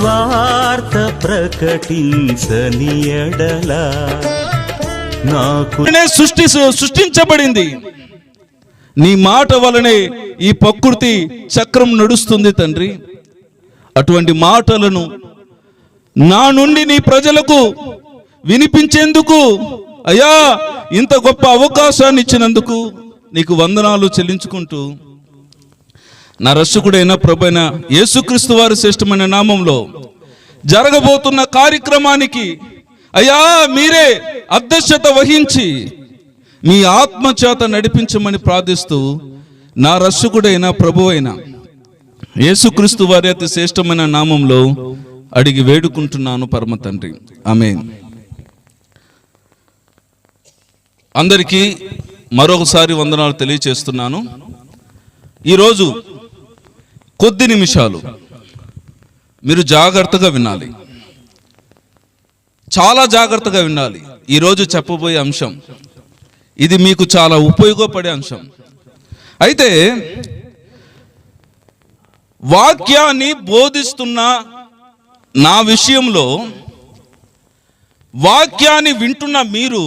సువార్త ప్రకటించని ఎడల నాకు సృష్టించబడింది. నీ మాట వలనే ఈ ప్రకృతి చక్రం నడుస్తుంది తండ్రి. అటువంటి మాటలను నా నుండి నీ ప్రజలకు వినిపించేందుకు అయ్యా ఇంత గొప్ప అవకాశాన్ని ఇచ్చినందుకు నీకు వందనాలు చెల్లించుకుంటూ నా రక్షకుడైన ప్రభువైన యేసుక్రీస్తు వారి శ్రేష్టమైన నామంలో జరగబోతున్న కార్యక్రమానికి అయ్యా మీరే అధ్యక్షత వహించి మీ ఆత్మచేత నడిపించమని ప్రార్థిస్తూ నా రక్షకుడైన ప్రభువైన యేసుక్రీస్తు వారి అతి శ్రేష్టమైన నామంలో అడిగి వేడుకుంటున్నాను పరమ తండ్రి, ఆమేన్. అందరికీ మరొకసారి వందనాలు తెలియచేస్తున్నాను. ఈరోజు కొద్ది నిమిషాలు మీరు జాగ్రత్తగా వినాలి, చాలా జాగ్రత్తగా వినాలి. ఈరోజు చెప్పబోయే అంశం ఇది మీకు చాలా ఉపయోగపడే అంశం. అయితే వాక్యాన్ని బోధిస్తున్న నా విషయంలో వాక్యాన్ని వింటున్న మీరు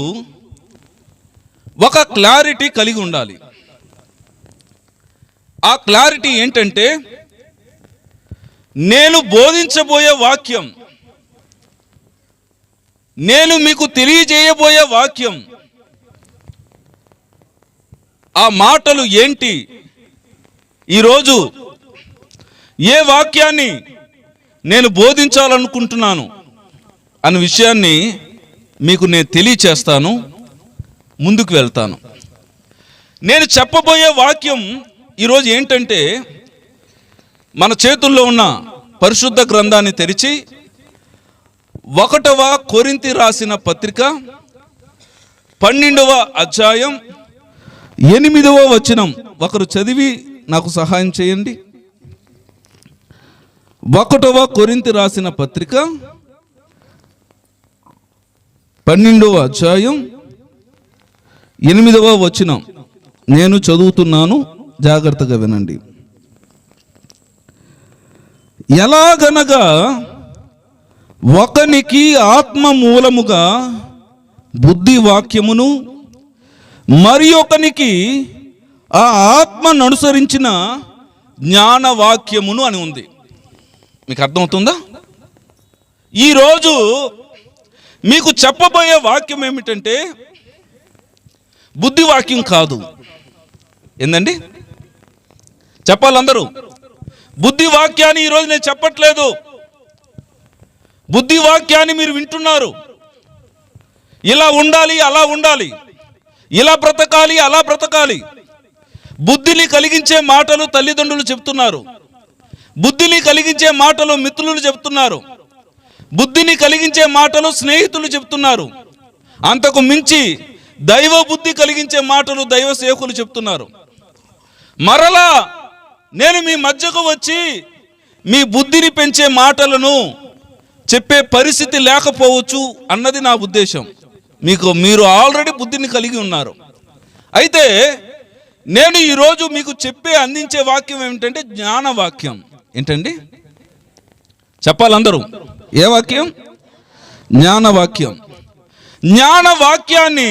ఒక క్లారిటీ కలిగి ఉండాలి. ఆ క్లారిటీ ఏంటంటే, నేను బోధించబోయే వాక్యం, నేను మీకు తెలియజేయబోయే వాక్యం, ఆ మాటలు ఏంటి, ఈరోజు ఏ వాక్యాన్ని నేను బోధించాలనుకుంటున్నాను అనే విషయాన్ని మీకు నేను తెలియచేస్తాను. ముందుకు వెళ్తాను. నేను చెప్పబోయే వాక్యం ఈరోజు ఏంటంటే, మన చేతుల్లో ఉన్న పరిశుద్ధ గ్రంథాన్ని తెరిచి 1వ కొరింథీ రాసిన పత్రిక 12వ అధ్యాయం 8వ వచనం ఒకరు చదివి నాకు సహాయం చేయండి. 1వ కొరింథీ రాసిన పత్రిక 12వ అధ్యాయం 8వ వచనం నేను చదువుతున్నాను, జాగ్రత్తగా వినండి. ఎలాగనగా ఒకనికి ఆత్మ మూలముగా బుద్ధి వాక్యమును, మరి ఒకనికి ఆ ఆత్మను అనుసరించిన జ్ఞాన వాక్యమును అని ఉంది. మీకు అర్థమవుతుందా? ఈరోజు మీకు చెప్పబోయే వాక్యం ఏమిటంటే బుద్ధి వాక్యం కాదు. ఏందండి చెప్పాలందరూ? బుద్ధి వాక్యాన్ని ఈరోజు నేను చెప్పట్లేదు. బుద్ధి వాక్యాన్ని మీరు వింటున్నారు. ఇలా ఉండాలి, అలా ఉండాలి, ఇలా బ్రతకాలి, అలా బ్రతకాలి. బుద్ధిని కలిగించే మాటలు తల్లిదండ్రులు చెప్తున్నారు. బుద్ధిని కలిగించే మాటలు మిత్రులు చెప్తున్నారు. బుద్ధిని కలిగించే మాటలు స్నేహితులు చెప్తున్నారు. అంతకు మించి దైవ బుద్ధి కలిగించే మాటలు దైవ సేవకులు చెప్తున్నారు. మరలా నేను మీ మధ్యకు వచ్చి మీ బుద్ధిని పెంచే మాటలను చెప్పే పరిస్థితి లేకపోవచ్చు అన్నది నా ఉద్దేశం. మీరు ఆల్రెడీ బుద్ధిని కలిగి ఉన్నారు. అయితే నేను ఈరోజు మీకు అందించే వాక్యం ఏమిటంటే జ్ఞాన వాక్యం. ఏంటండి చెప్పాలందరూ? ఏ వాక్యం? జ్ఞాన వాక్యం. జ్ఞాన వాక్యాన్ని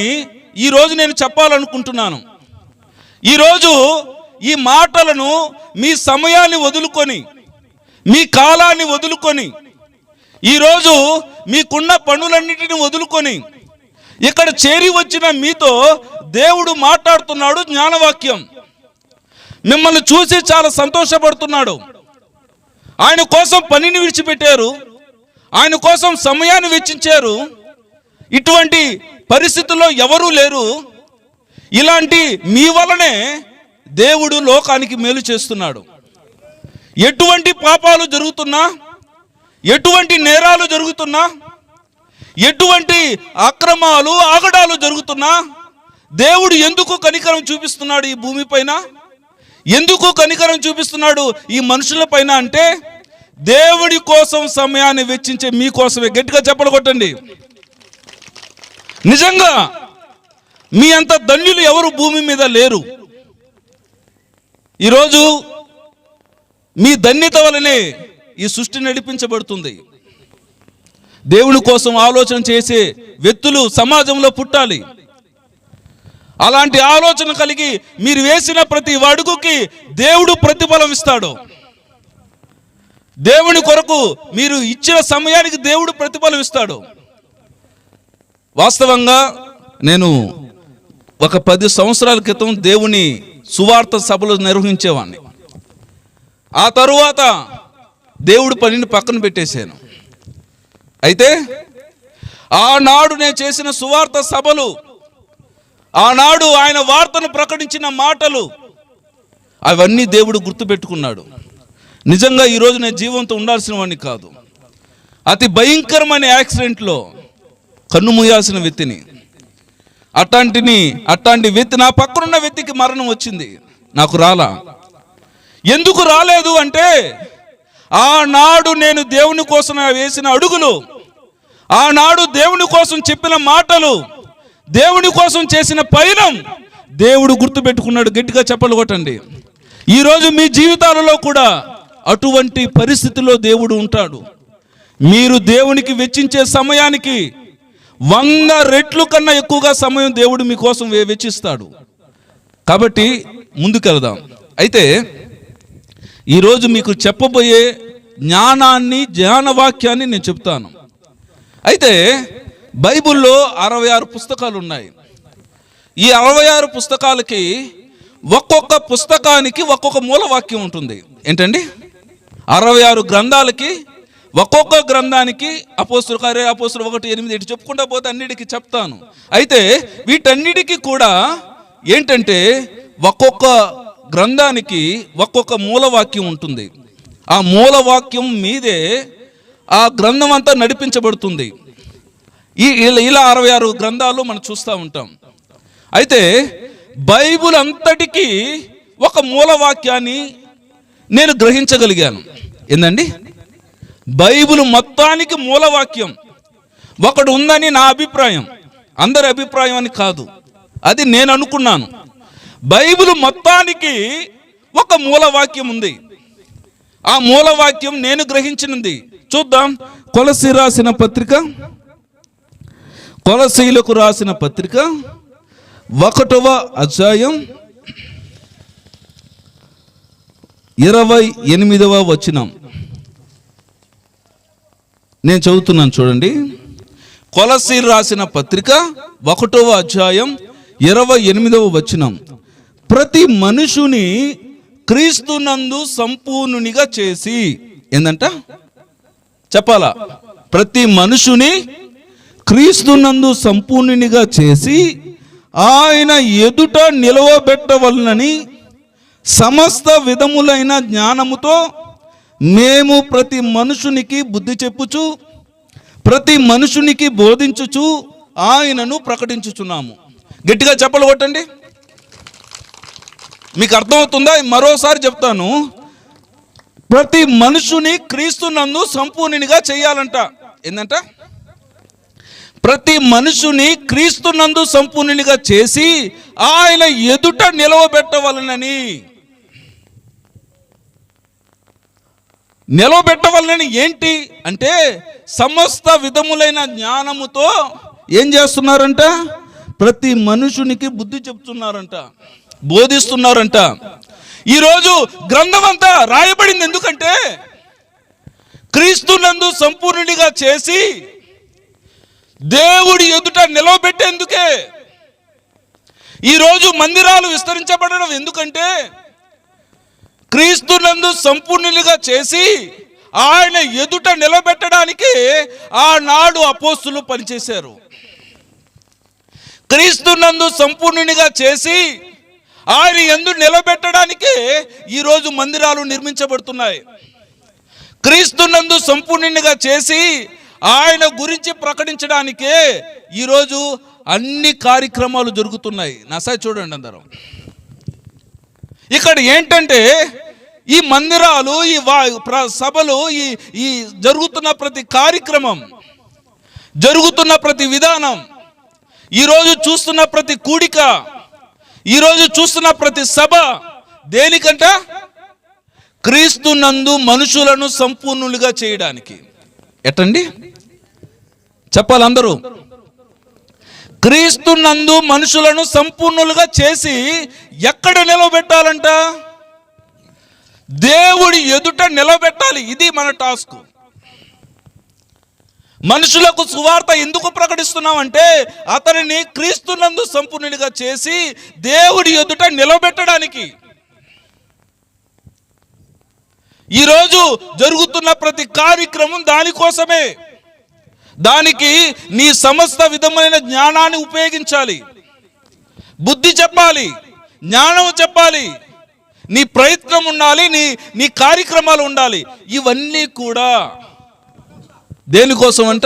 ఈరోజు నేను చెప్పాలనుకుంటున్నాను. ఈరోజు ఈ మాటలను మీ సమయాన్ని వదులుకొని, మీ కాలాన్ని వదులుకొని, ఈరోజు మీకున్న పనులన్నిటిని వదులుకొని ఇక్కడ చేరి వచ్చిన మీతో దేవుడు మాట్లాడుతున్నాడు. జ్ఞానవాక్యం మిమ్మల్ని చూసి చాలా సంతోషపడుతున్నాడు. ఆయన కోసం పనిని విడిచిపెట్టారు, ఆయన కోసం సమయాన్ని వెచ్చించారు. ఇటువంటి పరిస్థితుల్లో ఎవరూ లేరు. ఇలాంటి మీ వలనే దేవుడు లోకానికి మేలు చేస్తున్నాడు. ఎటువంటి పాపాలు జరుగుతున్నా, ఎటువంటి నేరాలు జరుగుతున్నా, ఎటువంటి అక్రమాలు ఆగడాలు జరుగుతున్నా దేవుడు ఎందుకు కనికరం చూపిస్తున్నాడు ఈ భూమిపైన? ఎందుకు కనికరం చూపిస్తున్నాడు ఈ మనుషుల పైన అంటే దేవుడి కోసం సమయాన్ని వెచ్చించే మీకోసమే. గట్టిగా చెప్పలు కొట్టండి. నిజంగా మీ అంత ధన్యులు ఎవరు భూమి మీద లేరు. ఈరోజు మీ ధన్యత వలనే ఈ సృష్టి నడిపించబడుతుంది. దేవుని కోసం ఆలోచన చేసే వ్యక్తులు సమాజంలో పుట్టాలి. అలాంటి ఆలోచన కలిగి మీరు వేసిన ప్రతి అడుగుకి దేవుడు ప్రతిఫలం ఇస్తాడు. దేవుని కొరకు మీరు ఇచ్చిన సమయానికి దేవుడు ప్రతిఫలం ఇస్తాడు. వాస్తవంగా నేను ఒక 10 సంవత్సరాల క్రితం దేవుని సువార్త సభలు నిర్వహించేవాడిని. ఆ తరువాత దేవుడి పనిని పక్కన పెట్టేశాను. అయితే ఆనాడు నేను చేసిన సువార్త సభలు, ఆనాడు ఆయన వార్తను ప్రకటించిన మాటలు, అవన్నీ దేవుడు గుర్తుపెట్టుకున్నాడు. నిజంగా ఈరోజు నేను జీవంతో ఉండాల్సిన వాడిని కాదు. అతి భయంకరమైన యాక్సిడెంట్లో కన్ను మూయాల్సిన వ్యక్తిని, అట్లాంటి వ్యక్తి, నా పక్కనున్న వ్యక్తికి మరణం వచ్చింది, నాకు రాలా. ఎందుకు రాలేదు అంటే ఆనాడు నేను దేవుని కోసం వేసిన అడుగులు, ఆనాడు దేవుని కోసం చెప్పిన మాటలు, దేవుని కోసం చేసిన పయనం దేవుడు గుర్తుపెట్టుకున్నాడు. గట్టిగా చప్పట్లు కొట్టండి. ఈరోజు మీ జీవితాలలో కూడా అటువంటి పరిస్థితిలో దేవుడు ఉంటాడు. మీరు దేవునికి వెచ్చించే సమయానికి 100 రెట్లు కన్నా ఎక్కువగా సమయం దేవుడు మీకోసం వెచ్చిస్తాడు. కాబట్టి ముందుకెళ్దాం. అయితే ఈరోజు మీకు చెప్పబోయే జ్ఞానవాక్యాన్ని నేను చెప్తాను. అయితే బైబిల్లో 66 పుస్తకాలు ఉన్నాయి. ఈ 66 పుస్తకాలకి ఒక్కొక్క పుస్తకానికి ఒక్కొక్క మూలవాక్యం ఉంటుంది. ఏంటండి? 66 గ్రంథాలకి ఒక్కొక్క గ్రంథానికి అపోస్తుల కార్యాలు, అపోస్తుల 1:8 ఇటు చెప్పుకుంటా పోతే అన్నిటికీ చెప్తాను. అయితే వీటన్నిటికీ కూడా ఏంటంటే ఒక్కొక్క గ్రంథానికి ఒక్కొక్క మూలవాక్యం ఉంటుంది. ఆ మూలవాక్యం మీదే ఆ గ్రంథం అంతా నడిపించబడుతుంది. ఇలా 66 గ్రంథాలు మనం చూస్తూ ఉంటాం. అయితే బైబిల్ అంతటికీ ఒక మూలవాక్యాన్ని నేను గ్రహించగలిగాను. ఏందండి? బైబిల్ మొత్తానికి మూలవాక్యం ఒకటి ఉందని నా అభిప్రాయం, అందరి అభిప్రాయం అని కాదు, అది నేను అనుకున్నాను. బైబిల్ మొత్తానికి ఒక మూలవాక్యం ఉంది. ఆ మూలవాక్యం నేను గ్రహించినది. చూద్దాం. కొలసీలకు రాసిన పత్రిక 1వ అధ్యాయం 28వ వచనం నేను చదువుతున్నాను, చూడండి. కొలసీలు రాసిన పత్రిక 1వ అధ్యాయం 28వ వచనం. ప్రతి మనుషుని క్రీస్తునందు సంపూర్ణునిగా చేసి, ఏందంట చెప్పాలా? ప్రతి మనుషుని క్రీస్తునందు సంపూర్ణునిగా చేసి ఆయన ఎదుట నిలవబెట్టవలనని సమస్త విధములైన జ్ఞానముతో మేము ప్రతి మనుషునికి బుద్ధి చెప్పుచు, ప్రతి మనుషునికి బోధించుచు ఆయనను ప్రకటించుచున్నాము. గట్టిగా చప్పలు కొట్టండి. మీకు అర్థమవుతుందా? మరోసారి చెప్తాను. ప్రతి మనుషుని క్రీస్తునందు సంపూర్ణునిగా చేయాలంట. ఏందంట? ప్రతి మనుషుని క్రీస్తునందు సంపూర్ణునిగా చేసి ఆయన ఎదుట నిలవబెట్టవలనని. నిలవబెట్టవలనని ఏంటి అంటే సమస్త విధములైన జ్ఞానముతో ఏం చేస్తున్నారంట? ప్రతి మనుషునికి బుద్ధి చెప్తున్నారంట, బోధిస్తున్నారంట. ఈరోజు గ్రంథం అంతా రాయబడింది ఎందుకంటే క్రీస్తునందు సంపూర్ణునిగా చేసి దేవుడి ఎదుట నిలవబెట్టేందుకే. ఈరోజు మందిరాలు విస్తరించబడడం ఎందుకంటే క్రీస్తునందు సంపూర్ణునిగా చేసి ఆయన ఎదుట నిలబెట్టడానికి ఆనాడు అపోస్తులు పనిచేశారు. క్రీస్తునందు సంపూర్ణునిగా చేసి ఆయన యందు నిలబెట్టడానికి ఈరోజు మందిరాలు నిర్మించబడుతున్నాయి. క్రీస్తునందు సంపూర్ణునిగా చేసి ఆయన గురించి ప్రకటించడానికే ఈరోజు అన్ని కార్యక్రమాలు జరుగుతున్నాయి. నసాయి చూడండి అందరూ. ఇక్కడ ఏంటంటే ఈ మందిరాలు, ఈ సభలు, ఈ జరుగుతున్న ప్రతి కార్యక్రమం, జరుగుతున్న ప్రతి విధానం, ఈరోజు చూస్తున్న ప్రతి కూడిక, ఈరోజు చూస్తున్న ప్రతి సభ దేనికంట? క్రీస్తునందు మనుషులను సంపూర్ణులుగా చేయడానికి. ఎట్టండి చెప్పాలి అందరూ? క్రీస్తునందు మనుషులను సంపూర్ణులుగా చేసి ఎక్కడ నిలవబెట్టాలంట? దేవుడి ఎదుట నిలబెట్టాలి. ఇది మన టాస్క్. మనుషులకు సువార్త ఎందుకు ప్రకటిస్తున్నామంటే అతనిని క్రీస్తునందు సంపూర్ణునిగా చేసి దేవుడి ఎదుట నిలబెట్టడానికి. ఈరోజు జరుగుతున్న ప్రతి కార్యక్రమం దానికోసమే. దానికి నీ సమస్త విధమైన జ్ఞానాన్ని ఉపయోగించాలి, బుద్ధి చెప్పాలి, జ్ఞానం చెప్పాలి, నీ ప్రయత్నం ఉండాలి, నీ కార్యక్రమాలు ఉండాలి. ఇవన్నీ కూడా దేనికోసం అంట?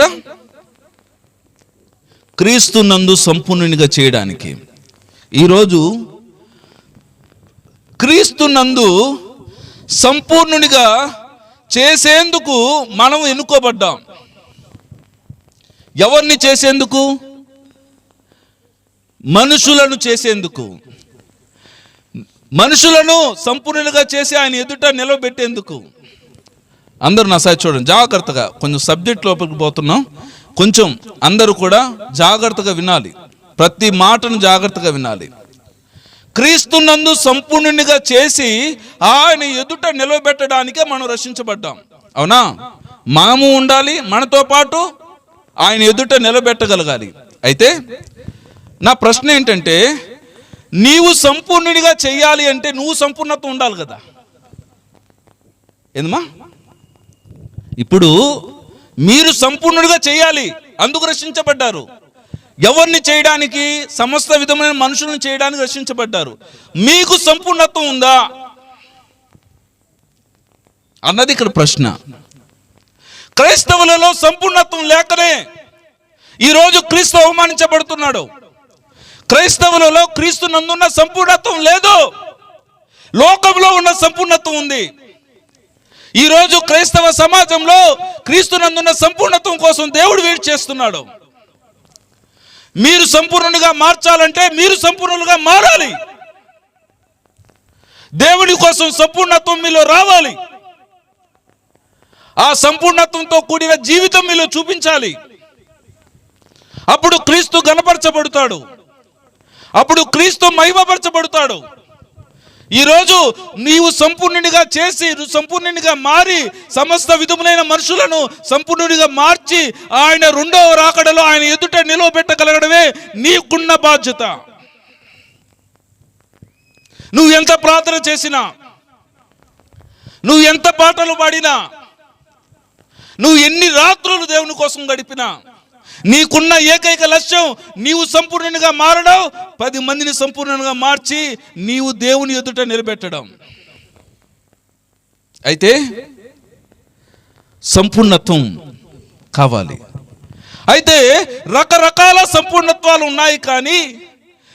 క్రీస్తునందు సంపూర్ణునిగా చేయడానికి. ఈరోజు క్రీస్తునందు సంపూర్ణునిగా చేసేందుకు మనం ఎన్నుకోబడ్డాం. ఎవరిని చేసేందుకు? మనుషులను చేసేందుకు. మనుషులను సంపూర్ణులుగా చేసి ఆయన ఎదుట నిలబెట్టేందుకు. అందరూ నా సైడ్ చూడండి జాగ్రత్తగా. కొంచెం సబ్జెక్ట్ లోపలికి పోతున్నాం, కొంచెం అందరూ కూడా జాగ్రత్తగా వినాలి, ప్రతి మాటను జాగ్రత్తగా వినాలి. క్రీస్తునందు సంపూర్ణునిగా చేసి ఆయన ఎదుట నిలబెట్టడానికే మనం రక్షించబడ్డాం. అవునా? మనము ఉండాలి, మనతో పాటు ఆయన ఎదుట నిలబెట్టగలగాలి. అయితే నా ప్రశ్న ఏంటంటే, నీవు సంపూర్ణునిగా చెయ్యాలి అంటే నువ్వు సంపూర్ణత్వం ఉండాలి కదా. ఏందమ్మా? ఇప్పుడు మీరు సంపూర్ణుడిగా చేయాలి, అందుకు రక్షించబడ్డారు. ఎవరిని చేయడానికి? సమస్త విధమైన మనుషులను చేయడానికి రక్షించబడ్డారు. మీకు సంపూర్ణత్వం ఉందా అన్నది ఇక్కడ ప్రశ్న. క్రైస్తవులలో సంపూర్ణత్వం లేకనే ఈరోజు క్రీస్తు అవమానించబడుతున్నాడు. క్రైస్తవులలో క్రీస్తునందున్న సంపూర్ణత్వం లేదు, లోకంలో ఉన్న సంపూర్ణత్వం ఉంది. ఈరోజు క్రైస్తవ సమాజంలో క్రీస్తునందున్న సంపూర్ణత్వం కోసం దేవుడు వెయిట్ చేస్తున్నాడు. మీరు సంపూర్ణునిగా మార్చాలంటే మీరు సంపూర్ణులుగా మారాలి. దేవుని కోసం సంపూర్ణత్వం మీలో రావాలి. ఆ సంపూర్ణత్వంతో కూడిన జీవితం మీలో చూపించాలి. అప్పుడు క్రీస్తు గణపరచబడతాడు, అప్పుడు క్రీస్తు మహిమపరచబడతాడు. ఈరోజు నీవు సంపూర్ణునిగా చేసి సంపూర్ణునిగా మారి సమస్త విధములైన మనుషులను సంపూర్ణునిగా మార్చి ఆయన రెండవ రాకడలో ఆయన ఎదుట నిలవబెట్టగలగడమే నీకున్న బాధ్యత. నువ్వు ఎంత ప్రార్థన చేసినా, నువ్వు ఎంత పాటలు పాడినా, నువ్వు ఎన్ని రాత్రులు దేవుని కోసం గడిపినా, నీకున్న ఏకైక లక్ష్యం నీవు సంపూర్ణంగా మారడం, 10 మందిని సంపూర్ణంగా మార్చి నీవు దేవుని ఎదుట నిలబెట్టడం. అయితే సంపూర్ణత్వం కావాలి. అయితే రకరకాల సంపూర్ణత్వాలు ఉన్నాయి, కానీ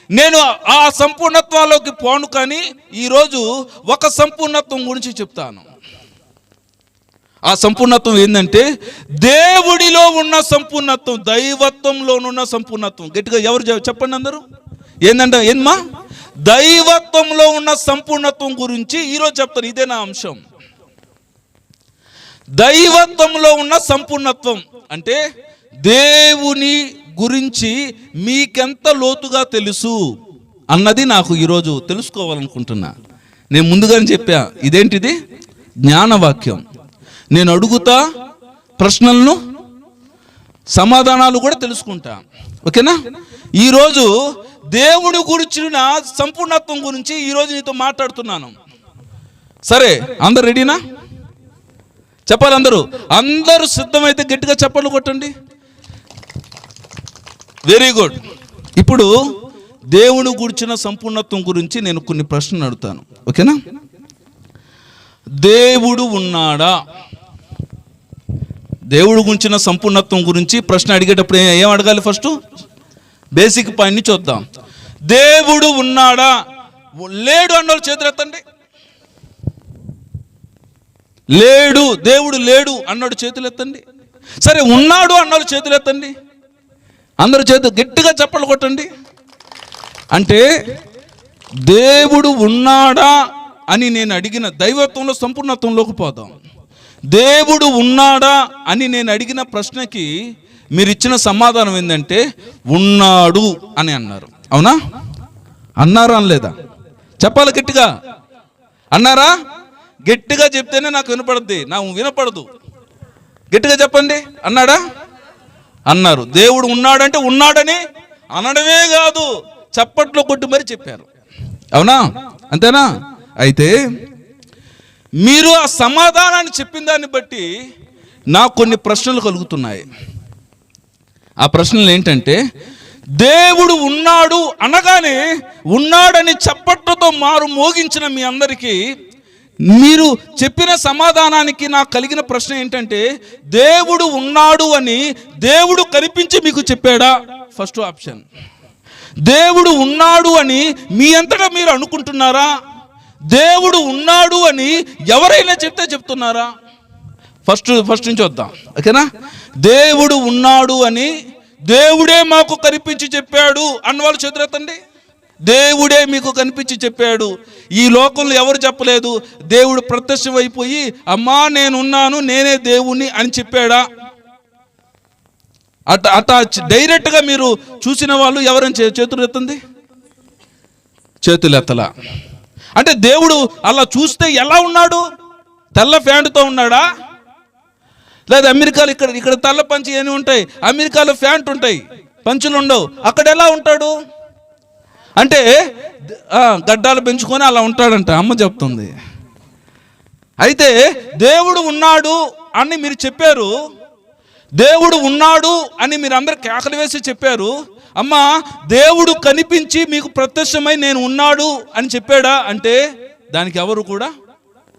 నేను ఆ సంపూర్ణత్వాల్లోకి పోను. కానీ ఈరోజు ఒక సంపూర్ణత్వం గురించి చెప్తాను. ఆ సంపూర్ణత్వం ఏంటంటే దేవుడిలో ఉన్న సంపూర్ణత్వం, దైవత్వంలోనున్న సంపూర్ణత్వం. గట్టిగా ఎవరు చెప్పండి అందరూ. ఏంటంటే ఏమ్మా? దైవత్వంలో ఉన్న సంపూర్ణత్వం గురించి ఈరోజు చెప్తాను. ఇదే నా అంశం. దైవత్వంలో ఉన్న సంపూర్ణత్వం అంటే దేవుని గురించి మీకెంత లోతుగా తెలుసు అన్నది నాకు ఈరోజు తెలుసుకోవాలనుకుంటున్నా. నేను ముందుగానే చెప్పా, ఇదేంటిది? జ్ఞానవాక్యం. నేను అడుగుతా ప్రశ్నలను, సమాధానాలు కూడా తెలుసుకుంటా. ఓకేనా? ఈరోజు దేవుడి గురించిన సంపూర్ణత్వం గురించి ఈరోజు నీతో మాట్లాడుతున్నాను. సరే, అందరు రెడీనా? చెప్పాలి అందరూ. అందరూ సిద్ధమైతే గట్టిగా చప్పట్లు కొట్టండి. Very good. ఇప్పుడు దేవుని గురించిన సంపూర్ణత్వం గురించి నేను కొన్ని ప్రశ్నలు అడుగుతాను. ఓకేనా? దేవుడు ఉన్నాడా? దేవుడు గురించిన సంపూర్ణత్వం గురించి ప్రశ్న అడిగేటప్పుడు ఏం అడగాలి? ఫస్ట్ బేసిక్ పాయింట్ ని చూద్దాం. దేవుడు ఉన్నాడా? లేడు అన్నోళ్ళు చేతులు ఎత్తండి. లేడు, దేవుడు లేడు అన్నాడు చేతులు ఎత్తండి. సరే, ఉన్నాడు అన్నోళ్ళు చేతులు ఎత్తండి. అందరూ చేతులు గట్టిగా చప్పట్లు కొట్టండి. అంటే దేవుడు ఉన్నాడా అని నేను అడిగిన, దైవత్వంలో సంపూర్ణత్వంలోకి పోదాం. దేవుడు ఉన్నాడా అని నేను అడిగిన ప్రశ్నకి మీరు ఇచ్చిన సమాధానం ఏంటంటే ఉన్నాడు అని అన్నారు. అవునా? అన్నారా అనలేదా? చెప్పాలి గట్టిగా. అన్నారా? గట్టిగా చెప్తేనే నాకు వినపడుద్ది, నాకు వినపడదు. గట్టిగా చెప్పండి. అన్నాడా? అన్నారు. దేవుడు ఉన్నాడంటే ఉన్నాడని అనడమే కాదు, చప్పట్లో కొట్టి మరి చెప్పారు. అవునా? అంతేనా? అయితే మీరు ఆ సమాధానాన్ని చెప్పిన దాన్ని బట్టి నాకు కొన్ని ప్రశ్నలు కలుగుతున్నాయి. ఆ ప్రశ్నలు ఏంటంటే, దేవుడు ఉన్నాడు అనగానే ఉన్నాడని చప్పట్లతో మారు మోగించిన మీ అందరికీ మీరు చెప్పిన సమాధానానికి నాకు కలిగిన ప్రశ్న ఏంటంటే, దేవుడు ఉన్నాడు అని దేవుడు కనిపించి మీకు చెప్పాడా? First option. దేవుడు ఉన్నాడు అని మీ అంతటా మీరు అనుకుంటున్నారా? దేవుడు ఉన్నాడు అని ఎవరైనా చెప్తే చెప్తున్నారా? ఫస్ట్ నుంచి వద్దాం, ఓకేనా? దేవుడు ఉన్నాడు అని దేవుడే మాకు కనిపించి చెప్పాడు అన్నవాళ్ళు చేతులెత్తండి. దేవుడే మీకు కనిపించి చెప్పాడు. ఈ లోకంలో ఎవరు చెప్పలేదు. దేవుడు ప్రత్యక్షమైపోయి అమ్మా నేనున్నాను, నేనే దేవుణ్ణి అని చెప్పాడా? అట డైరెక్ట్గా మీరు చూసిన వాళ్ళు ఎవరైనా చేతులు ఎత్తండి. చేతులు ఎత్తలా. అంటే దేవుడు అలా చూస్తే ఎలా ఉన్నాడు? తెల్ల ప్యాంటుతో ఉన్నాడా? లేదా అమెరికాలో ఇక్కడ తెల్ల పంచి అని ఉంటాయి, అమెరికాలో ప్యాంట్ ఉంటాయి, పంచులు ఉండవు. అక్కడ ఎలా ఉంటాడు అంటే గడ్డాలు పెంచుకొని అలా ఉంటాడంట, అమ్మ చెప్తుంది. అయితే దేవుడు ఉన్నాడు అని మీరు చెప్పారు, దేవుడు ఉన్నాడు అని మీరు అందరు కేకలు వేసి చెప్పారు. అమ్మ దేవుడు కనిపించి మీకు ప్రత్యక్షమై నేను ఉన్నాడు అని చెప్పాడా అంటే దానికి ఎవరు కూడా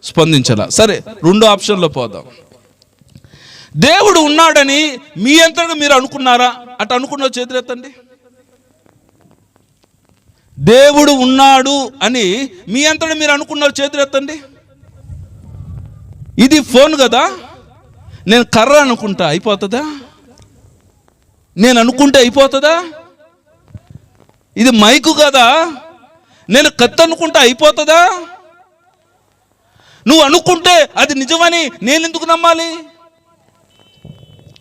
స్పందించాల. సరే, రెండో ఆప్షన్లో పోదాం. దేవుడు ఉన్నాడని మీ అంతటా మీరు అనుకున్నారా? అటు అనుకున్న చేతులెత్తండి. దేవుడు ఉన్నాడు అని మీ అంతటా మీరు అనుకున్నారు చేతులెత్తండి. ఇది ఫోన్ కదా, నేను కర్ర అనుకుంటా అయిపోతుందా? నేను అనుకుంటే అయిపోతుందా? ఇది మైకు కదా, నేను కత్తి అనుకుంటా అయిపోతుందా? నువ్వు అనుకుంటే అది నిజమని నేను ఎందుకు నమ్మాలి?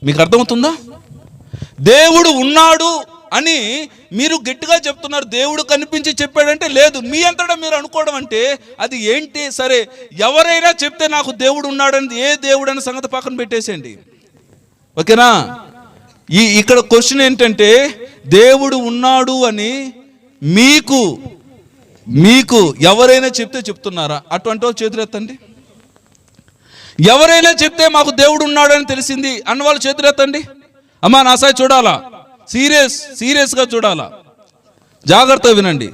మీకు అర్థమవుతుందా? దేవుడు ఉన్నాడు అని మీరు గట్టిగా చెప్తున్నారు, దేవుడు కనిపించి చెప్పాడంటే లేదు, మీ అంతటా మీరు అనుకోవడం అంటే అది ఏంటి? సరే, ఎవరైనా చెప్తే నాకు దేవుడు ఉన్నాడని, ఏ దేవుడు అనే సంగతి పక్కన పెట్టేసేయండి, ఓకేనా? ఇక్కడ క్వశ్చన్ ఏంటంటే, దేవుడు ఉన్నాడు అని మీకు ఎవరైనా చెప్తే చెప్తున్నారా? అటువంటి వాళ్ళు చేతులు ఎత్తండి. ఎవరైనా చెప్తే మాకు దేవుడు ఉన్నాడు అని తెలిసింది అన్నవాళ్ళు చేతులు ఎత్తండి. అమ్మా నా సాయి చూడాలా, సీరియస్గా చూడాలా, జాగ్రత్తగా వినండి.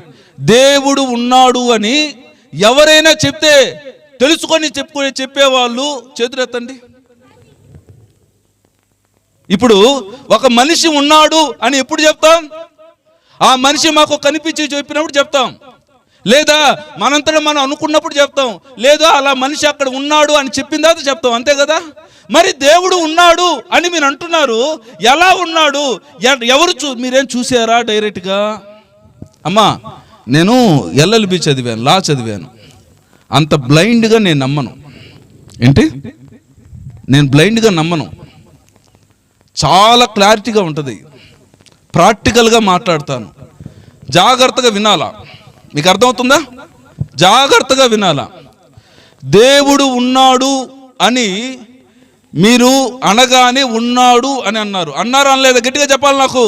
దేవుడు ఉన్నాడు అని ఎవరైనా చెప్తే తెలుసుకొని చెప్పేవాళ్ళు చేతులు ఎత్తండి. ఇప్పుడు ఒక మనిషి ఉన్నాడు అని ఎప్పుడు చెప్తాం? ఆ మనిషి మాకు కనిపించి చెప్పినప్పుడు చెప్తాం, లేదా మనంతటా మనం అనుకున్నప్పుడు చెప్తాం, లేదా అలా మనిషి అక్కడ ఉన్నాడు అని చెప్పిన తర్వాత చెప్తాం, అంతే కదా? మరి దేవుడు ఉన్నాడు అని మీరు అంటున్నారు, ఎలా ఉన్నాడు? ఎవరు మీరేం చూసారా డైరెక్ట్గా? అమ్మా నేను LLB చదివాను, లా చదివాను, అంత బ్లైండ్గా నేను నమ్మను. ఏంటి? నేను బ్లైండ్గా నమ్మను. చాలా క్లారిటీగా ఉంటుంది, ప్రాక్టికల్గా మాట్లాడతాను. జాగ్రత్తగా వినాలా, మీకు అర్థమవుతుందా? జాగ్రత్తగా వినాలా. దేవుడు ఉన్నాడు అని మీరు అనగానే ఉన్నాడు అని అన్నారు. అన్నారా అనలేదా? గట్టిగా చెప్పాలి నాకు.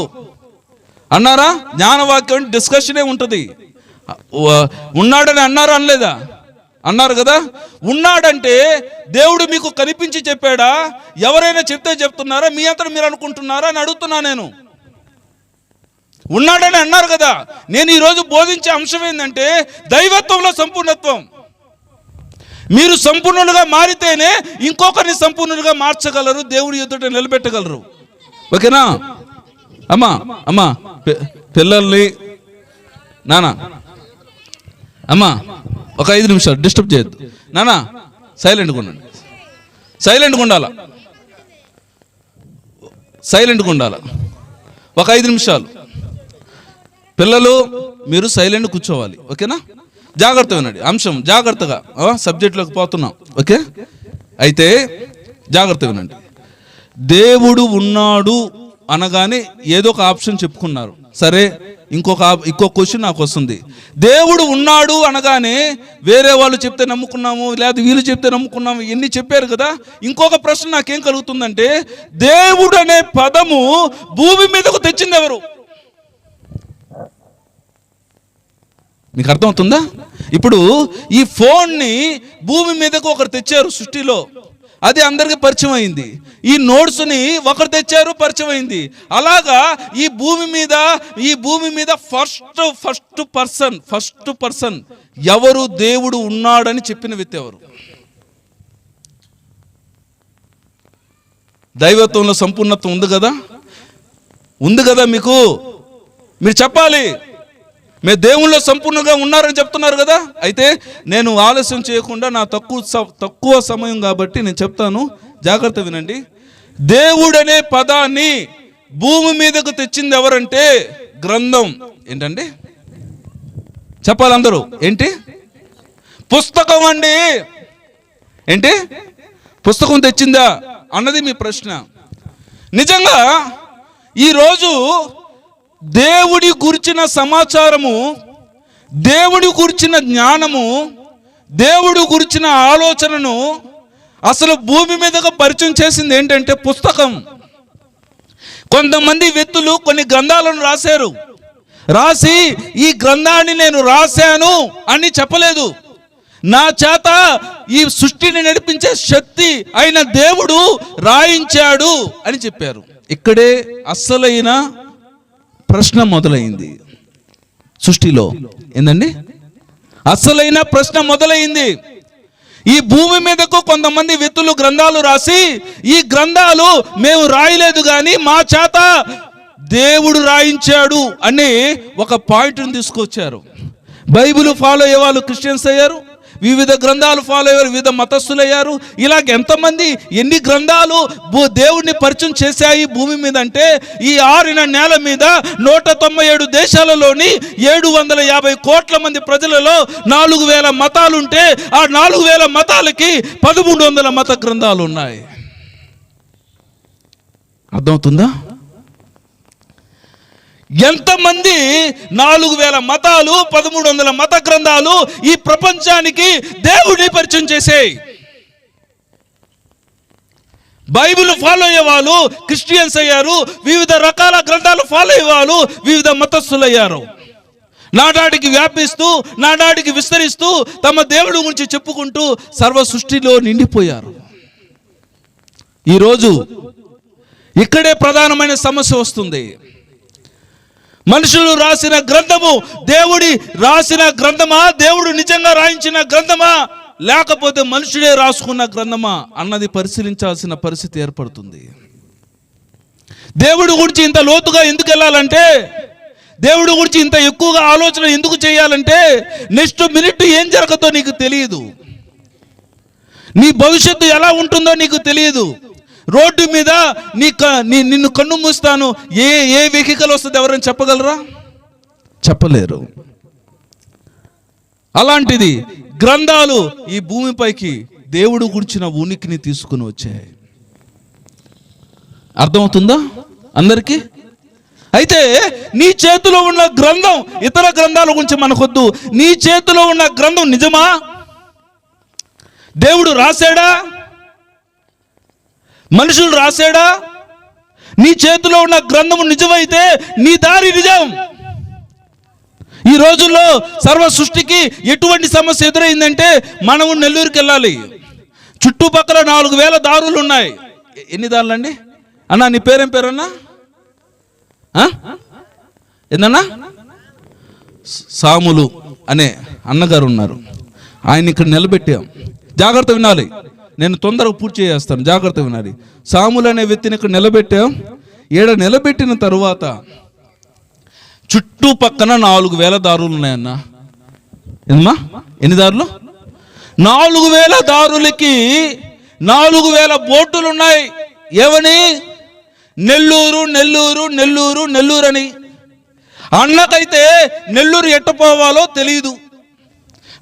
అన్నారా? జ్ఞానవాక్యం డిస్కషనే ఉంటుంది. ఉన్నాడని అన్నారా అనలేదా? అన్నారు కదా. ఉన్నాడంటే దేవుడు మీకు కనిపించి చెప్పాడా? ఎవరైనా చెప్తే చెప్తున్నారా? మీ అంతటా మీరు అనుకుంటున్నారా అని అడుగుతున్నా నేను. ఉన్నాడని అన్నారు కదా. నేను ఈరోజు బోధించే అంశం ఏంటంటే దైవత్వంలో సంపూర్ణత్వం. మీరు సంపూర్ణులుగా మారితేనే ఇంకొకరిని సంపూర్ణులుగా మార్చగలరు, దేవుడి ఎదుట నిలబెట్టగలరు, ఓకేనా? అమ్మా పిల్లల్ని నానా అమ్మా ఒక 5 నిమిషాలు డిస్టర్బ్ చేయొద్దు. నానా సైలెంట్గా ఉండండి, సైలెంట్గా ఉండాలా. ఒక 5 నిమిషాలు పిల్లలు మీరు సైలెంట్ కూర్చోవాలి, ఓకేనా? జాగ్రత్త వినండి, అంశం జాగ్రత్తగా సబ్జెక్ట్లోకి పోతున్నాం. ఓకే, అయితే జాగ్రత్త వినండి. దేవుడు ఉన్నాడు అనగానే ఏదో ఒక ఆప్షన్ చెప్పుకున్నారు. సరే, ఇంకో క్వశ్చన్ నాకు వస్తుంది. దేవుడు ఉన్నాడు అనగానే వేరే వాళ్ళు చెప్తే నమ్ముకున్నాము, లేదా వీళ్ళు చెప్తే నమ్ముకున్నాము, ఎన్ని చెప్పారు కదా. ఇంకొక ప్రశ్న నాకేం కలుగుతుందంటే, దేవుడు అనే పదము భూమి మీదకు తెచ్చింది ఎవరు? మీకు అర్థమవుతుందా? ఇప్పుడు ఈ ఫోన్ని భూమి మీదకు ఒకరు తెచ్చారు సృష్టిలో, అది అందరికి పరిచయం అయింది. ఈ నోట్స్ని ఒకరు తెచ్చారు, పరిచయం అయింది. అలాగా ఈ భూమి మీద ఫస్ట్ పర్సన్ ఎవరు? దేవుడు ఉన్నాడని చెప్పిన వ్యక్తి ఎవరు? దైవత్వంలో సంపూర్ణత్వం ఉంది కదా మీకు. మీరు చెప్పాలి, మీరు దేవుళ్ళో సంపూర్ణంగా ఉన్నారని చెప్తున్నారు కదా. అయితే నేను ఆలస్యం చేయకుండా, నా తక్కువ సమయం కాబట్టి నేను చెప్తాను, జాగ్రత్త వినండి. దేవుడనే పదాన్ని భూమి మీదకు తెచ్చింది ఎవరంటే గ్రంథం. ఏంటండి చెప్పాలి అందరూ? ఏంటి? పుస్తకం అండి. ఏంటి? పుస్తకం తెచ్చిందా అన్నది మీ ప్రశ్న. నిజంగా ఈరోజు దేవుడి గురించిన సమాచారము, దేవుడి గురించిన జ్ఞానము, దేవుడి గురించిన ఆలోచనను అసలు భూమి మీదగా పరిచయం చేసింది ఏంటంటే పుస్తకం. కొంతమంది వ్యక్తులు కొన్ని గ్రంథాలను రాసి ఈ గ్రంథాన్ని నేను రాశాను అని చెప్పలేదు. నా చేత ఈ సృష్టిని నడిపించే శక్తి అయిన దేవుడు రాయించాడు అని చెప్పారు. ఇక్కడే అసలైన ప్రశ్న మొదలైంది సృష్టిలో. ఏందండి? అసలైన ప్రశ్న మొదలైంది. ఈ భూమి మీదకు కొంతమంది వ్యక్తులు గ్రంథాలు రాసి, ఈ గ్రంథాలు మేము రాయలేదు కానీ మా చేత దేవుడు రాయించాడు అని ఒక పాయింట్ని తీసుకొచ్చారు. బైబిల్ ఫాలో అయ్యే వాళ్ళు క్రిస్టియన్స్ అయ్యారు, వివిధ గ్రంథాలు ఫాలో అయ్యారు, వివిధ మతస్థులు అయ్యారు. ఇలాగ ఎంతమంది ఎన్ని గ్రంథాలు దేవుడిని పరిచయం చేశాయి భూమి మీద అంటే, ఈ ఆరిన నేల మీద 197 దేశాలలోని 750 కోట్ల మంది ప్రజలలో 4000 మతాలుంటే, ఆ 4000 మతాలకి 1300 మత గ్రంథాలు ఉన్నాయి. అర్థమవుతుందా? ఎంతమంది 4000 మతాలు, 1300 మత గ్రంథాలు ఈ ప్రపంచానికి దేవుడిని పరిచయం చేసాయి. బైబిల్ ఫాలో అయ్యే వాళ్ళు క్రిస్టియన్స్ అయ్యారు, వివిధ రకాల గ్రంథాలు ఫాలో అయ్యే వాళ్ళు వివిధ మతస్థులు అయ్యారు. నానాటికి వ్యాపిస్తూ, నానాటికి విస్తరిస్తూ తమ దేవుడి గురించి చెప్పుకుంటూ సర్వ సృష్టిలో నిండిపోయారు. ఈరోజు ఇక్కడే ప్రధానమైన సమస్య వస్తుంది. మనుషులు రాసిన గ్రంథము దేవుడి రాసిన గ్రంథమా, దేవుడు నిజంగా రాయించిన గ్రంథమా, లేకపోతే మనుషుడే రాసుకున్న గ్రంథమా అన్నది పరిశీలించాల్సిన పరిస్థితి ఏర్పడుతుంది. దేవుడి గురించి ఇంత లోతుగా ఎందుకు వెళ్ళాలంటే, దేవుడి గురించి ఇంత ఎక్కువగా ఆలోచన ఎందుకు చేయాలంటే, నెక్స్ట్ మినిట్ ఏం జరగదో నీకు తెలియదు, నీ భవిష్యత్తు ఎలా ఉంటుందో నీకు తెలియదు. రోడ్డు మీద నిన్ను కన్ను మూస్తాను, ఏ వెహికల్ వస్తుంది ఎవరైనా చెప్పగలరా? చెప్పలేరు. అలాంటిది గ్రంథాలు ఈ భూమిపైకి దేవుడు గురించిన ఉనికిని తీసుకుని వచ్చాయి. అర్థమవుతుందా అందరికీ? అయితే నీ చేతిలో ఉన్న గ్రంథం, ఇతర గ్రంథాల గురించి మనకొద్దు, నీ చేతిలో ఉన్న గ్రంథం నిజమా? దేవుడు రాశాడా? మనుషులు రాశాడా? నీ చేతిలో ఉన్న గ్రంథము నిజమైతే నీ దారి నిజం. ఈ రోజుల్లో సర్వ సృష్టికి ఎటువంటి సమస్య ఎదురైందంటే, మనము నెల్లూరుకి వెళ్ళాలి, చుట్టుపక్కల 4000 దారులు ఉన్నాయి. ఎన్ని దారులు అండి? అన్నా నీ పేరేం పేరన్నా? ఏందన్నా? సాములు అనే అన్నగారు ఉన్నారు. ఆయన ఇక్కడ నిలబెట్టాం. జాగ్రత్త వినాలి, నేను తొందరగా పూర్తి చేస్తాను, జాగ్రత్త వినాలి. సాములు అనే వ్యక్తిని ఇక్కడ నిలబెట్టాం. నిలబెట్టిన తరువాత చుట్టుపక్కన 4000 దారులు ఉన్నాయన్న. ఏమా? ఎన్ని దారులు? 4000 దారులకి 4000 బోర్డులు ఉన్నాయి. ఏమని? నెల్లూరు నెల్లూరు నెల్లూరు నెల్లూరు అని. అన్నకైతే నెల్లూరు ఎట్టపోవాలో తెలియదు.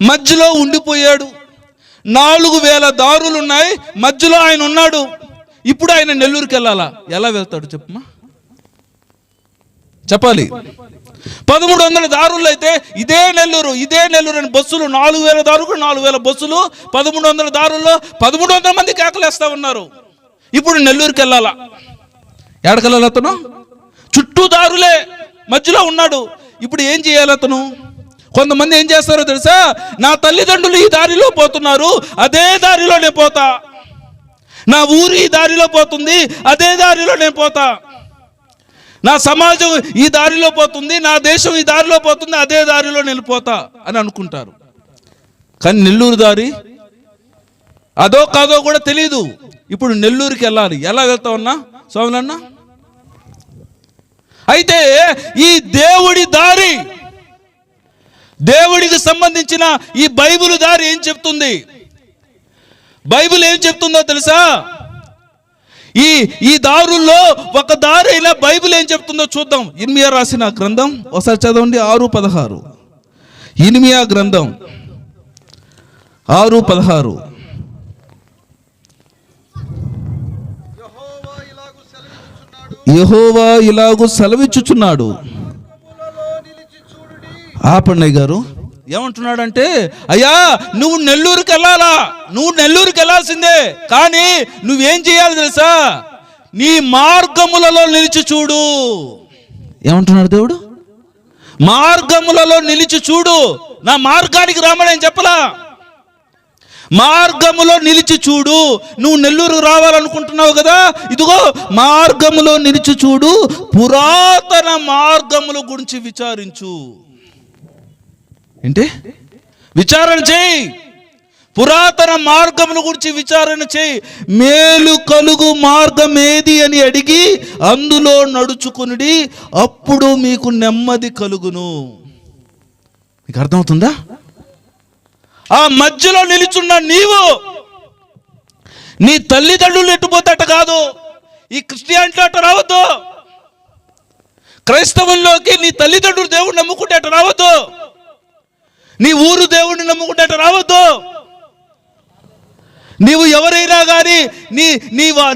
మధ్యలో ఉండిపోయాడు. 4000 దారులు ఉన్నాయి, మధ్యలో ఆయన ఉన్నాడు. ఇప్పుడు ఆయన నెల్లూరుకి వెళ్ళాలా? ఎలా వెళ్తాడు చెప్పమ్మా, చెప్పాలి. 1300 దారుల్లో అయితే ఇదే నెల్లూరు అని బస్సులు 4000 దారులు, 4000 బస్సులు, 1300 దారుల్లో 1300 మంది కేకలేస్తా ఉన్నారు. ఇప్పుడు నెల్లూరుకి వెళ్ళాలా? ఎక్కడికెళ్ళాలి అతను? చుట్టూ దారులే, మధ్యలో ఉన్నాడు. ఇప్పుడు ఏం చేయాలి అతను? కొంతమంది ఏం చేస్తారో తెలుసా? నా తల్లిదండ్రులు ఈ దారిలో పోతున్నారు, అదే దారిలో నేను పోతా. నా ఊరు ఈ దారిలో పోతుంది, అదే దారిలో నేను పోతా. నా సమాజం ఈ దారిలో పోతుంది, నా దేశం ఈ దారిలో పోతుంది, అదే దారిలో నేను పోతా అని అనుకుంటారు. కానీ నెల్లూరు దారి అదో కాదో కూడా తెలియదు. ఇప్పుడు నెల్లూరుకి వెళ్ళాలి. ఎలా వెళ్తామన్నా స్వాములన్నా? అయితే ఈ దేవుడి దారి, దేవుడికి సంబంధించిన ఈ బైబిల్ దారి ఏం చెప్తుంది? బైబిల్ ఏం చెప్తుందో తెలుసా? ఈ దారుల్లో ఒక దారి అయినా బైబిల్ ఏం చెప్తుందో చూద్దాం. ఇర్మియా రాసిన గ్రంథం ఒకసారి చదవండి, 6:16. ఇర్మియా గ్రంథం 6:16. యెహోవా ఇలాగు సెలవిచ్చుచున్నాడు. ఆపన్నయ్య గారు ఏమంటున్నాడంటే, అయ్యా నువ్వు నెల్లూరుకి వెళ్ళాలా, నువ్వు నెల్లూరుకి వెళ్ళాల్సిందే. కానీ నువ్వేం చేయాలి తెలుసా? నీ మార్గములలో నిలిచి చూడు. ఏమంటున్నాడు దేవుడు? మార్గములలో నిలిచి చూడు. నా మార్గానికి రామని నేను చెప్పలా, మార్గములో నిలిచి చూడు. నువ్వు నెల్లూరు రావాలనుకుంటున్నావు కదా, ఇదిగో మార్గములో నిలిచి చూడు, పురాతన మార్గముల గురించి విచారించు. ఏంటి? విచారణ చేయి, పురాతన మార్గముల గురించి విచారణ చేయి. మేలు కలుగు మార్గం ఏది అని అడిగి అందులో నడుచుకునుడి, అప్పుడు మీకు నెమ్మది కలుగును. మీకు అర్థమవుతుందా? ఆ మధ్యలో నిలుచున్న నీవు, నీ తల్లిదండ్రులు ఎట్టుపోతేట కాదు. ఈ క్రిస్టియానిటీ అట్ట రావద్దు. క్రైస్తవంలోకి నీ తల్లిదండ్రులు దేవుడిని నమ్ముకుంటే అట్ట రావద్దు. నీ ఊరు దేవుడిని నమ్ముకుంటే అట్ట రావద్దు. నీవు ఎవరైనా కానీ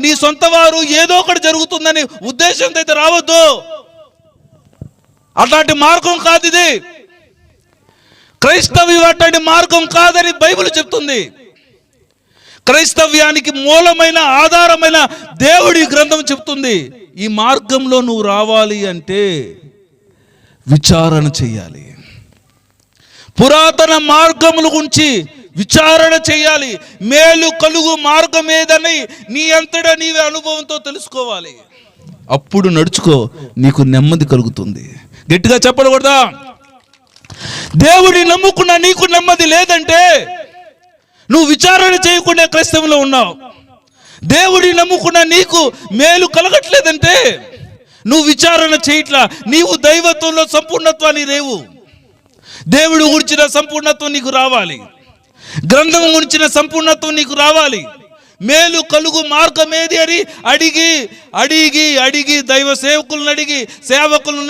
నీ సొంత వారు ఏదో ఒకటి జరుగుతుందని ఉద్దేశంతో అయితే రావద్దు. అట్లాంటి మార్గం కాదు ఇది. క్రైస్తవ్యం అట్లాంటి మార్గం కాదని బైబిల్ చెప్తుంది. క్రైస్తవ్యానికి మూలమైన ఆధారమైన దేవుడి గ్రంథం చెప్తుంది. ఈ మార్గంలో నువ్వు రావాలి అంటే విచారణ చేయాలి. పురాతన మార్గముల గురించి విచారణ చేయాలి. మేలు కలుగు మార్గం ఏదని నీ అంతటా నీవే అనుభవంతో తెలుసుకోవాలి. అప్పుడు నడుచుకో, నీకు నెమ్మది కలుగుతుంది. గట్టిగా చెప్పకూడదా? దేవుడిని నమ్ముకున్న నీకు నెమ్మది లేదంటే నువ్వు విచారణ చేయకుండా క్రైస్తవంలో ఉన్నావు. దేవుడిని నమ్ముకున్న నీకు మేలు కలగట్లేదంటే నువ్వు విచారణ చేయట్లా. నీవు దైవత్వంలో సంపూర్ణత్వాన్ని రేవు. దేవుడు గురించిన సంపూర్ణత్వం నీకు రావాలి, గ్రంథం గురించిన సంపూర్ణత్వం నీకు రావాలి. మేలు కలుగు మార్గం ఏది అని అడిగి అడిగి అడిగి దైవ సేవకులను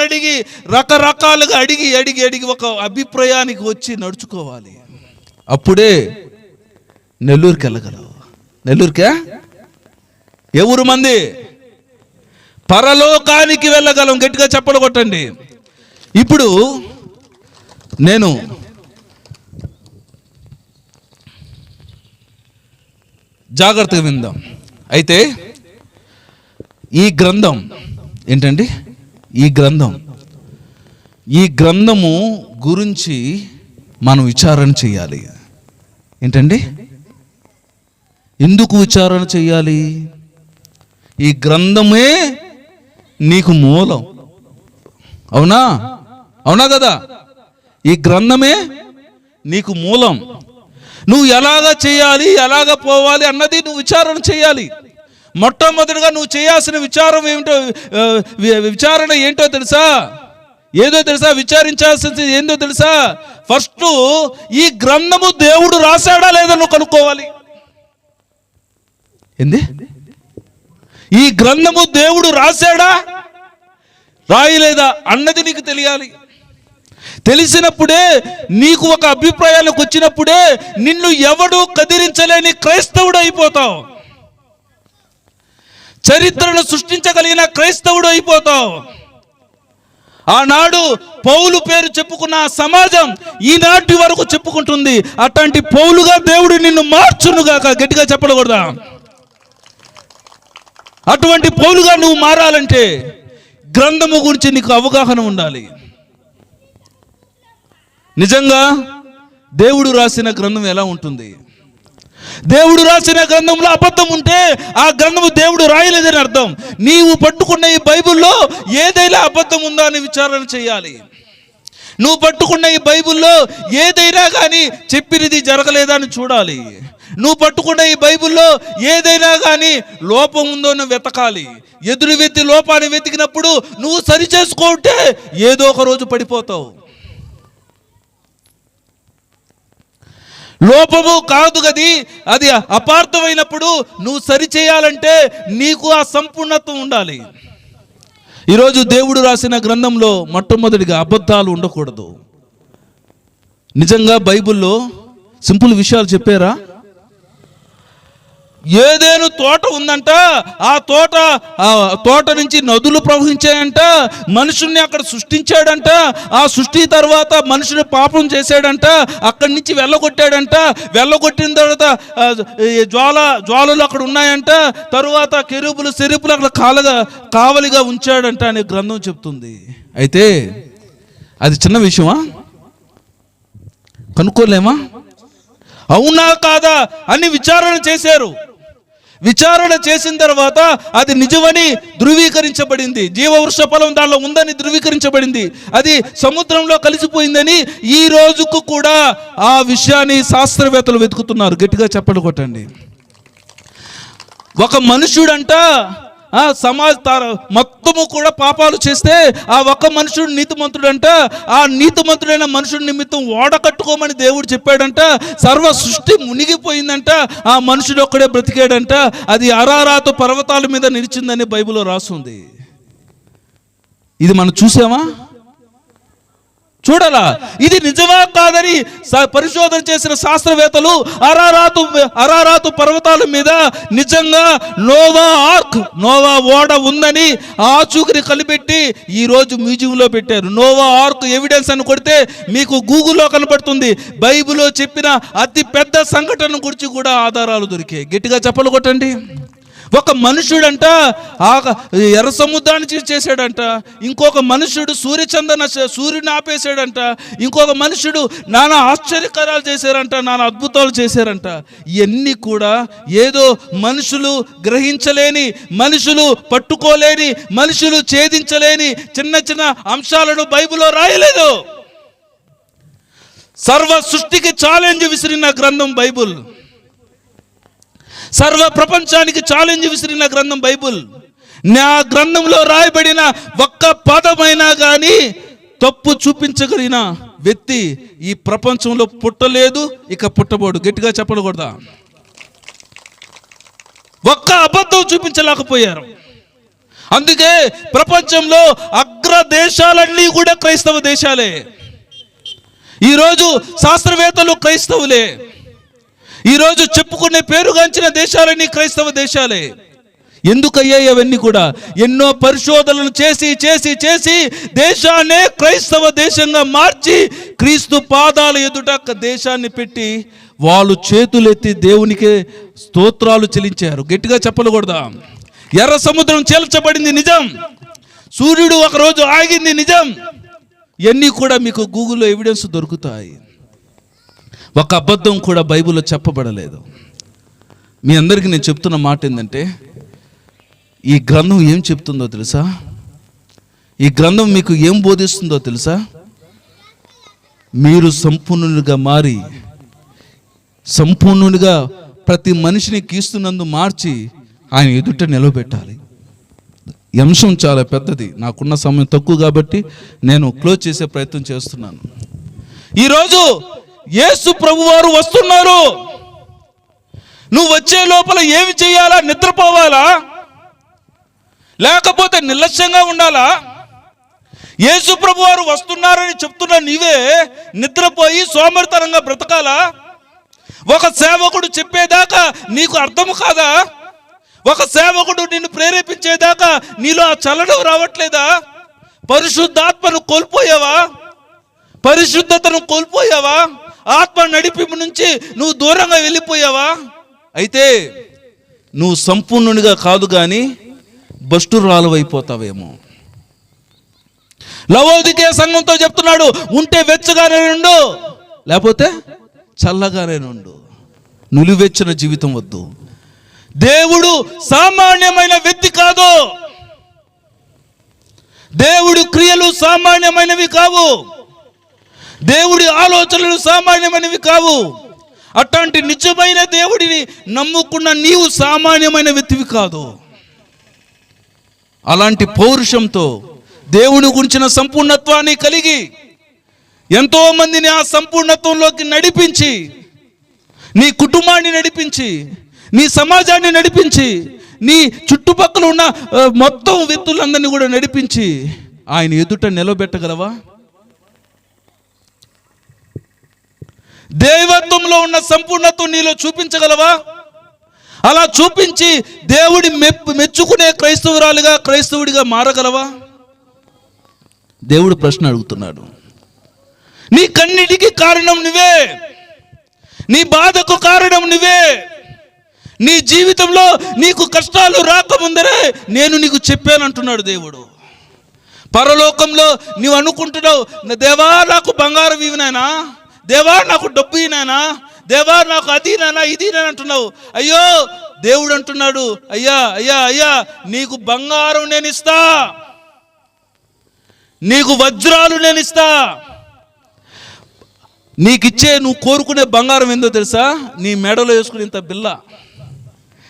అడిగి రకరకాలుగా అడిగి అడిగి అడిగి ఒక అభిప్రాయానికి వచ్చి నడుచుకోవాలి. అప్పుడే నెల్లూరుకి వెళ్ళగలవు. నెల్లూరుకే ఎవరు మంది? పరలోకానికి వెళ్ళగలం. గట్టిగా చప్పలు కొట్టండి. ఇప్పుడు నేను జాగ్రత్తగా విందాం. అయితే ఈ గ్రంథం ఏంటండి? ఈ గ్రంథము గురించి మనం విచారణ చేయాలి. ఏంటండి? ఎందుకు విచారణ చేయాలి? ఈ గ్రంథమే నీకు మూలం. అవునా కదా? ఈ గ్రంథమే నీకు మూలం. నువ్వు ఎలాగ చేయాలి, ఎలాగ పోవాలి అన్నది నువ్వు విచారణ చేయాలి. మొట్టమొదటిగా నువ్వు చేయాల్సిన విచారణ ఏంటో తెలుసా? విచారించాల్సింది ఏందో తెలుసా? ఫస్ట్ ఈ గ్రంథము దేవుడు రాశాడా లేదా నువ్వు కనుక్కోవాలి. ఏంది? ఈ గ్రంథము దేవుడు రాశాడా రాయలేదా అన్నది నీకు తెలియాలి. తెలిసినప్పుడే, నీకు ఒక అభిప్రాయానికి వచ్చినప్పుడే నిన్ను ఎవడు కదిలించలేని క్రైస్తవుడు అయిపోతావు. చరిత్రను సృష్టించగలిగిన క్రైస్తవుడు అయిపోతావు. ఆనాడు పౌలు పేరు చెప్పుకున్న సమాజం ఈనాటి వరకు చెప్పుకుంటుంది. అట్లాంటి పౌలుగా దేవుడు నిన్ను మార్చునుగాక. గట్టిగా చెప్పకూడదా? అటువంటి పౌలుగా నువ్వు మారాలంటే గ్రంథము గురించి నీకు అవగాహన ఉండాలి. నిజంగా దేవుడు రాసిన గ్రంథం ఎలా ఉంటుంది? దేవుడు రాసిన గ్రంథంలో అబద్ధం ఉంటే ఆ గ్రంథము దేవుడు రాయలేదని అర్థం. నీవు పట్టుకున్న ఈ బైబిల్లో ఏదైనా అబద్ధం ఉందా అని విచారణ చేయాలి. నువ్వు పట్టుకున్న ఈ బైబిల్లో ఏదైనా కానీ చెప్పినది జరగలేదా అని చూడాలి. నువ్వు పట్టుకున్న ఈ బైబిల్లో ఏదైనా కానీ లోపం ఉందో అని వెతకాలి. ఎదురు వ్యక్తి లోపాన్ని వెతికినప్పుడు నువ్వు సరి చేసుకుంటే ఏదో ఒక రోజు పడిపోతావు. లోపము కాదు గది, అది అపార్థమైనప్పుడు నువ్వు సరి చేయాలంటే నీకు ఆ సంపూర్ణత్వం ఉండాలి. ఈరోజు దేవుడు రాసిన గ్రంథంలో మొట్టమొదటిగా అబద్ధాలు ఉండకూడదు. నిజంగా బైబిల్లో సింపుల్ విషయాలు చెప్పారా? ఏదేను తోట ఉందంట, ఆ తోట నుంచి నదులు ప్రవహించాయంట. మనుషుల్ని అక్కడ సృష్టించాడంట. ఆ సృష్టి తర్వాత మనుషుని పాపం చేశాడంట. అక్కడి నుంచి వెళ్ళగొట్టాడంట. వెళ్ళగొట్టిన తర్వాత జ్వాలలు అక్కడ ఉన్నాయంట. తరువాత కెరూబులు సెరుపులు అక్కడ కావలిగా ఉంచాడంట అనే గ్రంథం చెప్తుంది. అయితే అది చిన్న విషయమా? కనుక్కోలేమా? అవునా కాదా అని విచారణ చేశారు. విచారణ చేసిన తర్వాత అది నిజమని ధృవీకరించబడింది. జీవవృక్ష ఫలం దానిలో ఉందని ధృవీకరించబడింది. అది సముద్రంలో కలిసిపోయిందని ఈ రోజుకు కూడా ఆ విషయాన్ని శాస్త్రవేత్తలు వెతుకుతున్నారు. గట్టిగా చెప్పలు కొట్టండి. ఒక మనుషుడంట మొత్తము కూడా పాపాలు చేస్తే ఆ ఒక్క మనుషుడు నీతిమంతుడంట. ఆ నీతిమంతుడైన మనుషుడి నిమిత్తం ఓడ కట్టుకోమని దేవుడు చెప్పాడంట. సర్వ సృష్టి మునిగిపోయిందంట. ఆ మనుషుడు ఒక్కడే బ్రతికాడంట. అది అరారాతు పర్వతాల మీద నిలిచిందని బైబిల్లో రాస్తుంది. ఇది మనం చూసామా? చూడాలా? ఇది నిజమా కాదని పరిశోధన చేసిన శాస్త్రవేత్తలు అరారాతు పర్వతాల మీద నిజంగా నోవా ఓడ ఉందని ఆచూకని కలిపెట్టి ఈరోజు మ్యూజియంలో పెట్టారు. నోవా ఆర్క్ ఎవిడెన్స్ అని కొడితే మీకు గూగుల్లో కనపడుతుంది. బైబిల్లో చెప్పిన అతి పెద్ద సంఘటన గురించి కూడా ఆధారాలు దొరికాయి. గట్టిగా చెప్పలు కొట్టండి. ఒక మనుషుడంట ఎర్ర సముద్రాన్ని చేశాడంట. ఇంకొక మనుషుడు సూర్యుని ఆపేశాడంట. ఇంకొక మనుషుడు నానా ఆశ్చర్యకరాలు చేశారంట, నానా అద్భుతాలు చేశారంట. ఇవన్నీ కూడా ఏదో మనుషులు గ్రహించలేని, మనుషులు పట్టుకోలేని, మనుషులు ఛేదించలేని చిన్న చిన్న అంశాలను బైబిల్లో రాయలేదు. సర్వ సృష్టికి ఛాలెంజ్ విసిరిన గ్రంథం బైబిల్. సర్వ ప్రపంచానికి ఛాలెంజ్ విసిరిన గ్రంథం బైబిల్. నా గ్రంథంలో రాయబడిన ఒక్క పదమైనా కానీ తప్పు చూపించగలిగిన వ్యక్తి ఈ ప్రపంచంలో పుట్టలేదు, ఇక పుట్టబోడు. గట్టిగా చెప్పకూడదా? ఒక్క అబద్ధం చూపించలేకపోయారు. అందుకే ప్రపంచంలో అగ్ర దేశాలన్నీ కూడా క్రైస్తవ దేశాలే. ఈరోజు శాస్త్రవేత్తలు క్రైస్తవులే. ఈరోజు చెప్పుకునే పేరుగాంచిన దేశాలన్నీ క్రైస్తవ దేశాలే. ఎందుకయ్యాయి అవన్నీ కూడా? ఎన్నో పరిశోధనలు చేసి చేసి చేసి దేశాన్నే క్రైస్తవ దేశంగా మార్చి క్రీస్తు పాదాల ఎదుట దేశాన్ని పెట్టి వాళ్ళు చేతులెత్తి దేవునికి స్తోత్రాలు చెల్లించారు. గట్టిగా చెప్పకూడదా? ఎర్ర సముద్రం చేల్చబడింది నిజం. సూర్యుడు ఒకరోజు ఆగింది నిజం. ఇవన్నీ కూడా మీకు గూగుల్లో ఎవిడెన్స్ దొరుకుతాయి. ఒక అబద్ధం కూడా బైబిల్లో చెప్పబడలేదు. మీ అందరికీ నేను చెప్తున్న మాట ఏంటంటే, ఈ గ్రంథం ఏం చెప్తుందో తెలుసా? ఈ గ్రంథం మీకు ఏం బోధిస్తుందో తెలుసా? మీరు సంపూర్ణునిగా మారి, సంపూర్ణునిగా ప్రతి మనిషిని క్రీస్తునందు మార్చి ఆయన ఎదుట నిలబెట్టాలి. ఈ అంశం చాలా పెద్దది. నాకున్న సమయం తక్కువ కాబట్టి నేను క్లోజ్ చేసే ప్రయత్నం చేస్తున్నాను. ఈరోజు యేసు ప్రభువారు వస్తున్నారు. నువ్వు వచ్చే లోపల ఏమి చేయాలా? నిద్రపోవాలా? లేకపోతే నిర్లక్ష్యంగా ఉండాలా? యేసు ప్రభు వారు వస్తున్నారని చెప్తున్నా నీవే నిద్రపోయి సోమరితనంగా బ్రతకాలా? ఒక సేవకుడు చెప్పేదాకా నీకు అర్థము కాదా? ఒక సేవకుడు నిన్ను ప్రేరేపించేదాకా నీలో ఆ చలనం రావట్లేదా? పరిశుద్ధాత్మను కోల్పోయావా? పరిశుద్ధతను కోల్పోయావా? ఆత్మ నడిపింపు నుంచి నువ్వు దూరంగా వెళ్ళిపోయావా? అయితే నువ్వు సంపూర్ణునిగా కాదు కానీ భ్రష్టురాలు అయిపోతావేమో. లవోదికే సంఘంతో చెప్తున్నాడు, ఉంటే వెచ్చగానే నుండు, లేకపోతే చల్లగానే నుండు. నులివెచ్చిన జీవితం వద్దు. దేవుడు సామాన్యమైన వ్యక్తి కాదు. దేవుడి క్రియలు సామాన్యమైనవి కావు. దేవుడి ఆలోచనలు సామాన్యమైనవి కావు. అట్లాంటి నిజమైన దేవుడిని నమ్ముకున్న నీవు సామాన్యమైన వ్యక్తివి కాదు. అలాంటి పౌరుషంతో దేవుని గురించిన సంపూర్ణత్వాన్ని కలిగి ఎంతో మందిని ఆ సంపూర్ణత్వంలోకి నడిపించి, నీ కుటుంబాన్ని నడిపించి, నీ సమాజాన్ని నడిపించి, నీ చుట్టుపక్కల ఉన్న మొత్తం వ్యక్తులందరినీ కూడా నడిపించి ఆయన ఎదుట నిలబెట్టగలవా? దైవత్వంలో ఉన్న సంపూర్ణత్వం నీలో చూపించగలవా? అలా చూపించి దేవుడి మెచ్చుకునే క్రైస్తవురాలుగా, క్రైస్తవుడిగా మారగలవా? దేవుడు ప్రశ్న అడుగుతున్నాడు. నీ కన్నిటికి కారణం నువ్వే, నీ బాధకు కారణం నువ్వే. నీ జీవితంలో నీకు కష్టాలు రాకముందరే నేను నీకు చెప్పానంటున్నాడు దేవుడు. పరలోకంలో నీవు అనుకుంటున్నావు, దేవా నాకు బంగారం ఇవినాయనా, దేవా నాకు డబ్బు ఇనాయనా, దేవా నాకు అదినానా ఇదినా అంటున్నావు. అయ్యో దేవుడు అంటున్నాడు, అయ్యా అయ్యా అయ్యా నీకు బంగారం నేను ఇస్తా, నీకు వజ్రాలు నేను ఇస్తా. నీకిచ్చే నువ్వు కోరుకునే బంగారం ఏందో తెలుసా? నీ మెడలో వేసుకునేంత బిల్ల,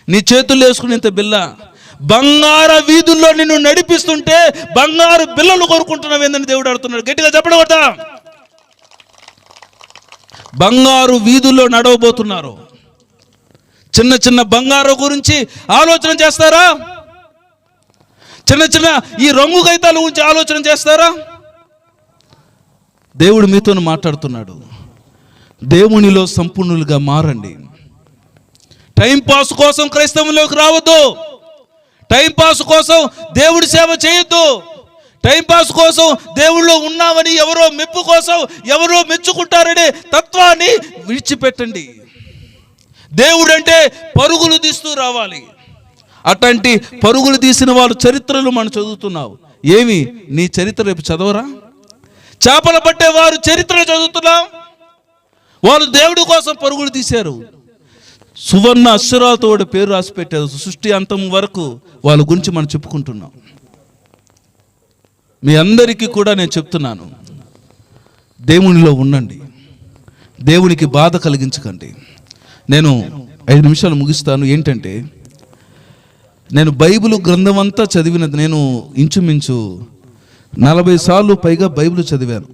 నీ చేతుల్లో వేసుకునేంత బిల్ల. బంగార వీధుల్లో నిన్ను నడిపిస్తుంటే బంగారు బిల్లలు కోరుకుంటున్నావు ఏందని దేవుడు అడుగుతున్నాడు. గట్టిగా చెప్పడం కొడతా. బంగారు వీధుల్లో నడవబోతున్నారు. చిన్న చిన్న బంగారం గురించి ఆలోచన చేస్తారా? చిన్న చిన్న ఈ రంగు గైతాల గురించి ఆలోచన చేస్తారా? దేవుడు మీతో మాట్లాడుతున్నాడు. దేవునిలో సంపూర్ణులుగా మారండి. టైంపాస్ కోసం క్రైస్తవంలోకి రావద్దు. టైంపాస్ కోసం దేవుడి సేవ చేయొద్దు. టైంపాస్ కోసం దేవుళ్ళో ఉన్నామని, ఎవరో మెప్పు కోసం, ఎవరో మెచ్చుకుంటారనే తత్వాన్ని విడిచిపెట్టండి. దేవుడంటే పరుగులు తీస్తూ రావాలి. అట్లాంటి పరుగులు తీసిన వాళ్ళు చరిత్రలు మనం చదువుతున్నావు. ఏమి నీ చరిత్ర రేపు చదవరా? చేపలు పట్టేవారు చరిత్ర చదువుతున్నాం. వాళ్ళు దేవుడి కోసం పరుగులు తీశారు. సువర్ణ అక్షరాలతో పేరు రాసి పెట్టారు. సృష్టి అంతం వరకు వాళ్ళ గురించి మనం చెప్పుకుంటున్నాం. మీ అందరికీ కూడా నేను చెప్తున్నాను, దేవునిలో ఉండండి, దేవునికి బాధ కలిగించకండి. నేను 5 నిమిషాలు ముగిస్తాను. ఏంటంటే, నేను బైబిల్ గ్రంథం అంతా చదివినది. నేను ఇంచుమించు 40 సార్లు పైగా బైబిల్ చదివాను.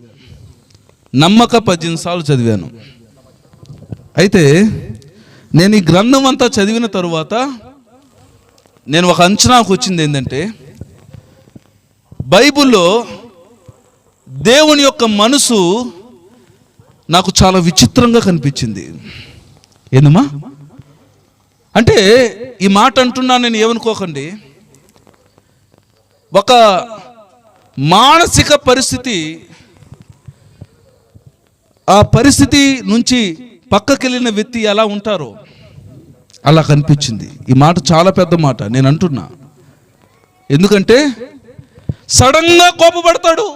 నమ్మక 18 సార్లు చదివాను. అయితే నేను ఈ గ్రంథం అంతా చదివిన తరువాత నేను ఒక అంచనాకు వచ్చింది. ఏంటంటే, బైబిల్లో దేవుని యొక్క మనసు నాకు చాలా విచిత్రంగా కనిపించింది. ఏందమ్మా అంటే ఈ మాట అంటున్నాను నేను, ఏమనుకోకండి. ఒక మానసిక పరిస్థితి, ఆ పరిస్థితి నుంచి పక్కకెళ్ళిన వ్యక్తి ఎలా ఉంటారో అలా కనిపించింది. ఈ మాట చాలా పెద్ద మాట నేను అంటున్నా. ఎందుకంటే సడన్గా కోపపడతాడు.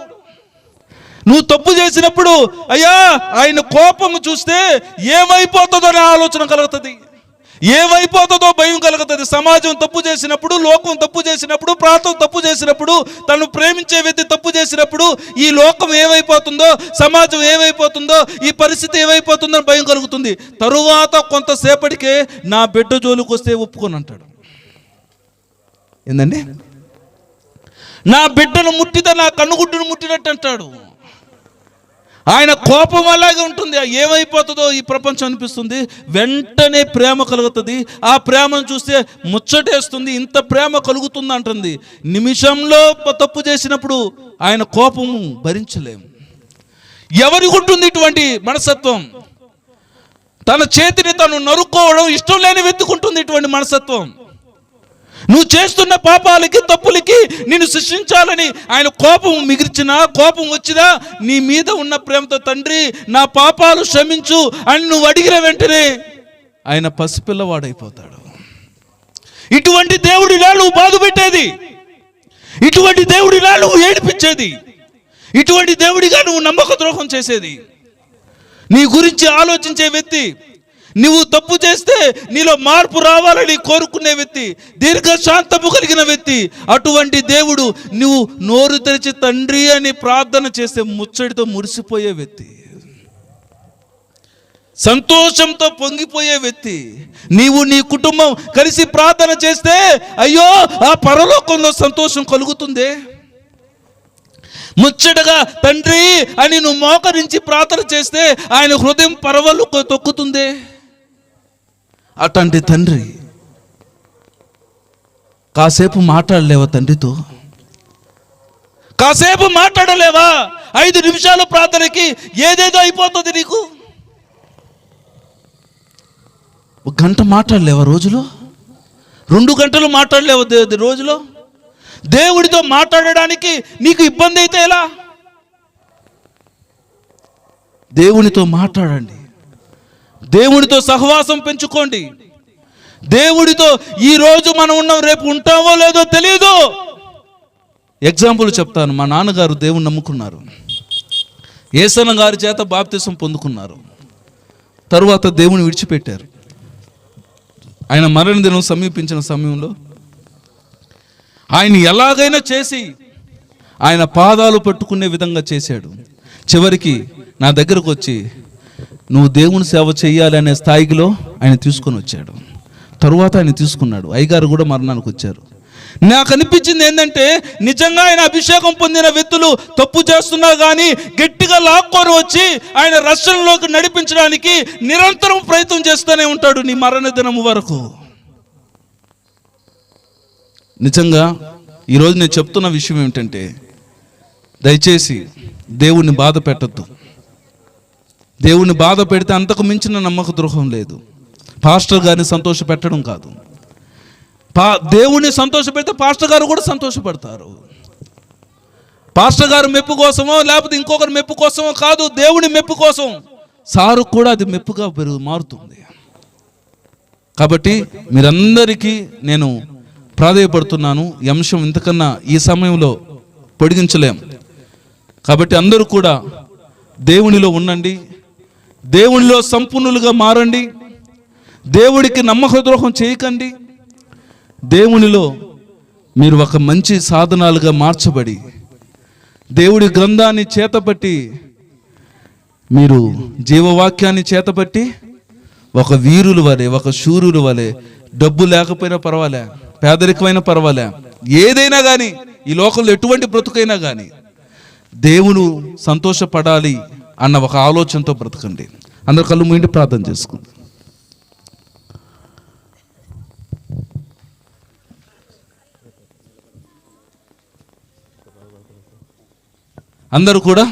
నువ్వు తప్పు చేసినప్పుడు అయ్యా ఆయన కోపము చూస్తే ఏమైపోతుందో అనే ఆలోచన కలుగుతుంది, ఏమైపోతుందో భయం కలుగుతుంది. సమాజం తప్పు చేసినప్పుడు, లోకం తప్పు చేసినప్పుడు, ప్రాంతం తప్పు చేసినప్పుడు, తను ప్రేమించే వ్యక్తి తప్పు చేసినప్పుడు ఈ లోకం ఏమైపోతుందో, సమాజం ఏమైపోతుందో, ఈ పరిస్థితి ఏమైపోతుందో అని భయం కలుగుతుంది. తరువాత కొంతసేపటికే నా బిడ్డ జోలికి వస్తే ఒప్పుకొని అంటాడు. ఏందండి, నా బిడ్డను ముట్టితే నా కన్నుగుడ్డును ముట్టినట్టు అంటాడు. ఆయన కోపం అలాగే ఉంటుంది. ఏమైపోతుందో ఈ ప్రపంచం అనిపిస్తుంది. వెంటనే ప్రేమ కలుగుతుంది. ఆ ప్రేమను చూస్తే ముచ్చటేస్తుంది. ఇంత ప్రేమ కలుగుతుంది అంటుంది. నిమిషంలో తప్పు చేసినప్పుడు ఆయన కోపము భరించలేము. ఎవరికి ఉంటుంది ఇటువంటి మనస్తత్వం? తన చేతిని తను నరుక్కోవడం ఇష్టం లేని వెతుకుంటుంది ఇటువంటి మనస్తత్వం. నువ్వు చేస్తున్న పాపాలకి తప్పులకి నిన్ను శిక్షించాలని ఆయన కోపం మిగిల్చినా, కోపం వచ్చినా నీ మీద ఉన్న ప్రేమతో తండ్రి నా పాపాలు క్షమించు అని నువ్వు అడిగిన వెంటనే ఆయన పసిపిల్లవాడైపోతాడు. ఇటువంటి దేవుడిలా నువ్వు బాధ పెట్టేది, ఇటువంటి దేవుడిలా నువ్వు ఏడిపించేది, ఇటువంటి దేవుడిగా నువ్వు నమ్మక ద్రోహం చేసేది, నీ గురించి ఆలోచించే వ్యక్తి, నువ్వు తప్పు చేస్తే నీలో మార్పు రావాలని కోరుకునే వ్యక్తి, దీర్ఘశాంతము కలిగిన వ్యక్తి, అటువంటి దేవుడు నువ్వు నోరు తెరిచి తండ్రి అని ప్రార్థన చేస్తే ముచ్చడితో మురిసిపోయే వ్యక్తి, సంతోషంతో పొంగిపోయే వ్యక్తి, నీవు నీ కుటుంబం కలిసి ప్రార్థన చేస్తే అయ్యో ఆ పరలోకంలో సంతోషం కలుగుతుంది. ముచ్చటగా తండ్రి అని నువ్వు మోకరించి ప్రార్థన చేస్తే ఆయన హృదయం పరవలు తొక్కుతుంది. అట్లాంటి తండ్రి కాసేపు మాట్లాడలేవా? తండ్రితో కాసేపు మాట్లాడలేవా? 5 నిమిషాల ప్రార్థనకి ఏదేదో అయిపోతుంది నీకు. 1 గంట మాట్లాడలేవా రోజులో? 2 గంటలు మాట్లాడలేవా రోజులో? దేవుడితో మాట్లాడడానికి నీకు ఇబ్బంది అయితే ఎలా? దేవునితో మాట్లాడండి, దేవుడితో సహవాసం పెంచుకోండి. దేవుడితో ఈరోజు మనం ఉన్నాం, రేపు ఉంటామో లేదో తెలియదు. ఎగ్జాంపుల్ చెప్తాను. మా నాన్నగారు దేవుని నమ్ముకున్నారు, యేసన్న గారి చేత బాప్తిసం పొందుకున్నారు. తరువాత దేవుని విడిచిపెట్టారు. ఆయన మరణ దినం సమీపించిన సమయంలో ఆయన ఎలాగైనా చేసి ఆయన పాదాలు పట్టుకునే విధంగా చేశాడు. చివరికి నా దగ్గరకు వచ్చి నువ్వు దేవుని సేవ చేయాలి అనే స్థాయిలో ఆయన తీసుకొని వచ్చాడు. తరువాత ఆయన తీసుకున్నాడు. అయ్యగారు కూడా మరణానికి వచ్చారు. నాకు అనిపించింది ఏంటంటే నిజంగా ఆయన అభిషేకం పొందిన వ్యక్తులు తప్పు చేస్తున్నా కానీ గట్టిగా లాక్కొని వచ్చి ఆయన రక్షణలోకి నడిపించడానికి నిరంతరం ప్రయత్నం చేస్తూనే ఉంటాడు నీ మరణ దినము వరకు. నిజంగా ఈరోజు నేను చెప్తున్న విషయం ఏమిటంటే దయచేసి దేవుణ్ణి బాధ పెట్టద్దు. దేవుణ్ణి బాధ పెడితే అంతకు మించిన నమ్మక ద్రోహం లేదు. పాస్టర్ గారిని సంతోష పెట్టడం కాదు, దేవుణ్ణి సంతోష పెడితే పాస్టర్ గారు కూడా సంతోషపడతారు. పాస్టర్ గారు మెప్పు కోసమో లేకపోతే ఇంకొకరి మెప్పు కోసమో కాదు, దేవుని మెప్పు కోసం సారు కూడా అది మెప్పుగా మారుతుంది. కాబట్టి మీరందరికీ నేను ప్రాధేయపడుతున్నాను. ఈ అంశం ఇంతకన్నా ఈ సమయంలో పొడిగించలేం. కాబట్టి అందరూ కూడా దేవునిలో ఉండండి, దేవునిలో సంపూర్ణులుగా మారండి, దేవుడికి నమ్మక ద్రోహం చేయకండి. దేవునిలో మీరు ఒక మంచి సాధనాలుగా మార్చబడి దేవుడి గ్రంథాన్ని చేతపట్టి మీరు జీవవాక్యాన్ని చేతపట్టి ఒక వీరుల వలె, ఒక శూరుల వలె, డబ్బు లేకపోయినా పర్వాలే, పేదరికమైన పర్వాలే, ఏదైనా కానీ ఈ లోకంలో ఎటువంటి బ్రతుకైనా కానీ దేవుడు సంతోషపడాలి అన్న ఒక ఆలోచనతో బ్రతకండి. అందరు కళ్ళు మూయండి, ప్రార్థన చేసుకుందాం. అందరూ కూడా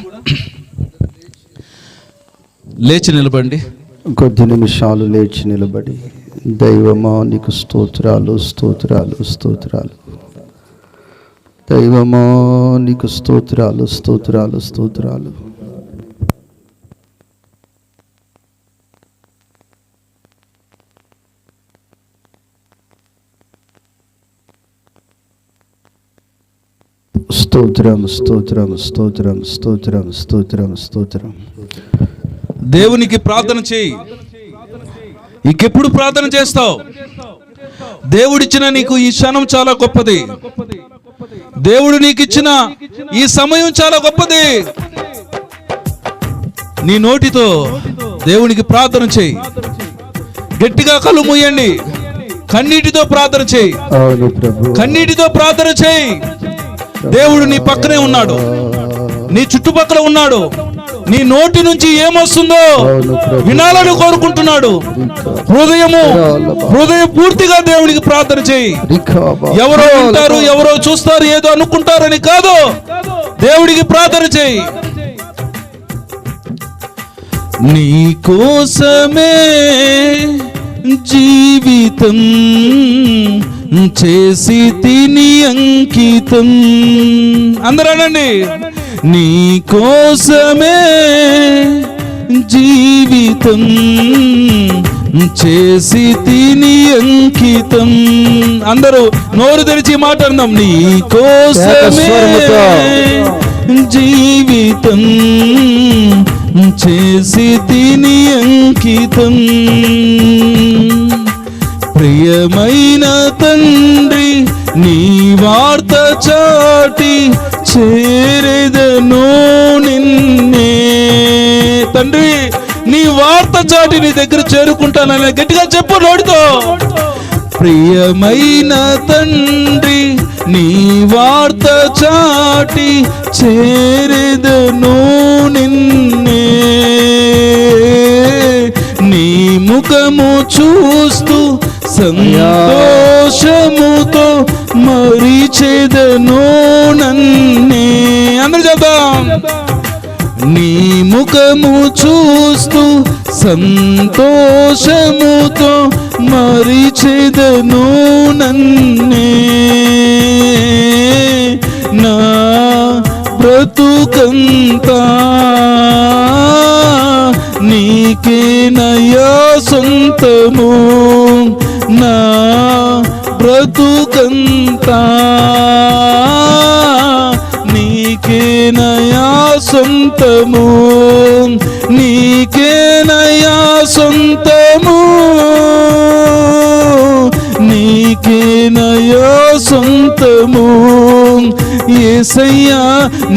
లేచి నిలబండి. కొద్ది నిమిషాలు లేచి నిలబడి దైవమా నీకు స్తోత్రాలు, స్తోత్రాలు, స్తోత్రాలు. దైవమా నీకు స్తోత్రాలు, స్తోత్రాలు, స్తోత్రాలు. స్తోత్రం, స్తోత్రం, స్తోత్రం, స్తోత్రం, స్తోత్రం, స్తోత్రం. దేవునికి ప్రార్థన చేయి. ఇంకెప్పుడు ప్రార్థన చేస్తావు? దేవుడిచ్చిన నీకు ఈ క్షణం చాలా గొప్పది. దేవుడు నీకు ఇచ్చిన ఈ సమయం చాలా గొప్పది. నీ నోటితో దేవునికి ప్రార్థన చేయి. గట్టిగా కళ్ళు మూయండి. కన్నీటితో ప్రార్థన చేయి. కన్నీటితో ప్రార్థన చేయి. దేవుడు నీ పక్కనే ఉన్నాడు, నీ చుట్టుపక్కల ఉన్నాడు. నీ నోటి నుంచి ఏమొస్తుందో వినాలని కోరుకుంటున్నాడు. హృదయం పూర్తిగా దేవుడికి ప్రార్థన చేయి. ఎవరో ఉంటారు, ఎవరో చూస్తారు, ఏదో అనుకుంటారని కాదు, దేవుడికి ప్రార్థన చేయి. నీ కోసమే జీవితం చేసి తిని అంకితం. అందరూ అనండి, నీ కోసమే జీవితం చేసి తిని అంకితం. అందరూ నోరు తెరిచి మాట్లాడదాం. నీ కోసమే జీవితం చేసి తిని అంకితం. ప్రియమైన తండ్రి, నీ వార్త చాటి చేరెదను నిన్నే. తండ్రి, నీ వార్త చాటి నీ దగ్గర చేరుకుంటానని గట్టిగా చెప్పు నోటితో. ప్రియమైన తండ్రి, నీ వార్త చాటి చేరెదను నిన్నే. నీ ముఖము చూస్తూ సంతోషముతో మరిచెదను నన్నే. అందరూ చెప్తాం. నీ ముఖము చూస్తూ సంతోషముతో మరిచెదను నన్నే. నా బ్రతుకంతా నీకేనయ్యా సొంతము. నా బ్రతుకంతా నీకేనయ్యా సొంతము. నీకేనయ్యా సొంతము. నీకేనయ్యా సొంతము. యేసయ్యా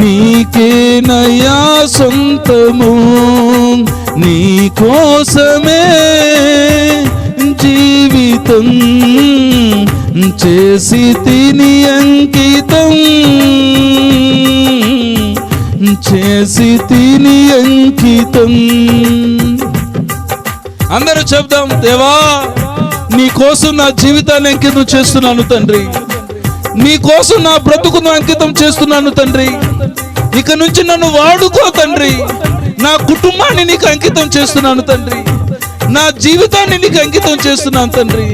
నీకేనయ్యా సొంతము. నీ కోసమే జీవితం చేసి తిని అంకితం. చేసి తిని అంకితం. అందరూ చెప్దాం. దేవా, నీ కోసం నా జీవితాన్ని అంకితం చేస్తున్నాను తండ్రి. నీ కోసం నా బ్రతుకును అంకితం చేస్తున్నాను తండ్రి. ఇక నుంచి నన్ను వాడుకో తండ్రి. నా కుటుంబాన్ని నీకు అంకితం చేస్తున్నాను తండ్రి. నా జీవితాన్ని నీకు అంకితం చేస్తున్నాను తండ్రి.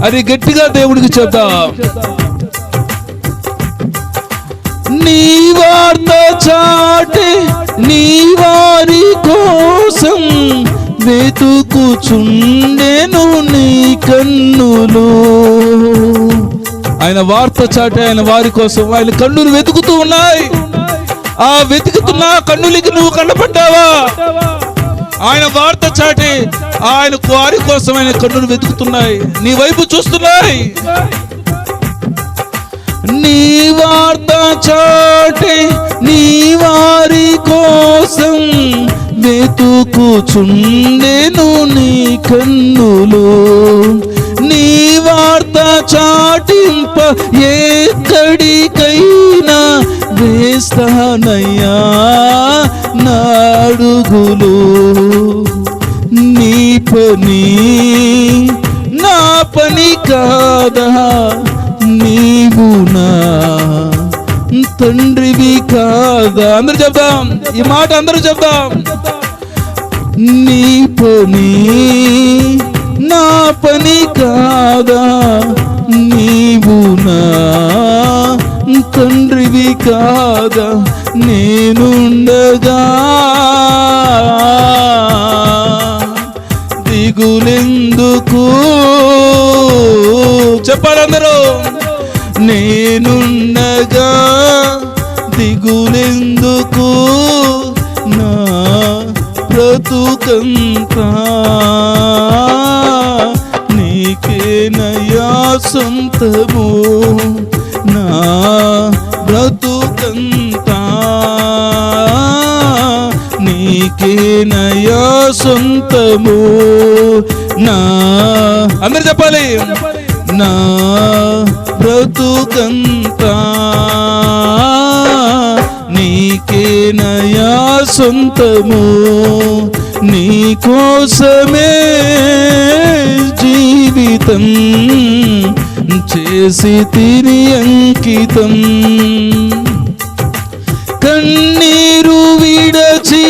అది గట్టిగా దేవుడికి చెప్దాం. నీ వార్త చాటే నీ వారి కోసం వెతుకుచుండెను నీ కన్నులు. ఆయన వార్త చాటే ఆయన వారి కోసం ఆయన కన్నులు వెతుకుతూ ఉన్నాయి. ఆ వెతుకుతున్న కన్నులకి నువ్వు కనపడ్డావా? ఆయన వార్త చాటి ఆయన వారి కోసం ఆయన కన్నులు వెతుకుతున్నాయి, నీ వైపు చూస్తున్నాయి. నీ వార్త చాటి నీ వారి కోసం వెతుకుచుండెను నీ కన్నులు. నీ వార్త చాటింప ఎక్కడికైనా వేస్తానయ్యా నాడుగులు. నీ పని నా పని కాదా, నీవు నా తండ్రివి కాదా? అందరూ చెప్దాం ఈ మాట, అందరూ చెప్దాం. నీ పని నా పని కాదా, నీవు నా తండ్రివి కాదా? నేనుండగా దిగులెందుకు? చెప్పాలందరూ. నేనుండగా దిగులెందుకు? నా బ్రతుకంతా నీకేనయ్యా సొంతము. నా బ్రతుకంతా నీకేనయ్యా సొంతము. నా అందరు చెప్పాలి. నా బ్రతుకంతా నీకేనయ్యా సొంతము, నీ కోసమే జీవితం చేసి తిని అంకితం. కన్నీరు విడచి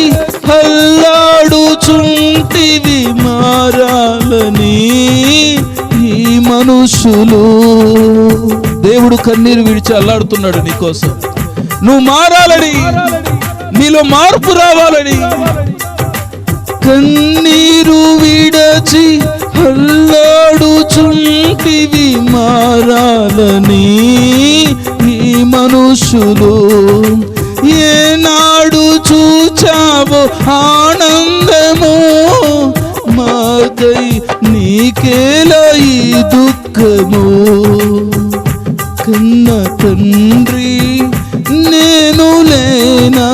హల్లాడుచుంటివి మారాలని ఈ మనుషులు. దేవుడు కన్నీరు విడిచి అల్లాడుతున్నాడు నీకోసం. నువ్వు మారాలని, నీలో మార్పు రావాలని. కన్నీరు విడచి హల్లాడుచుంటివి మారాలని ఈ మనుషులు. ఏనాడు చూచావో ఆనందము, మాకై నీకేలా ఈ దుఃఖము. కన్న తండ్రి నేను లేనా,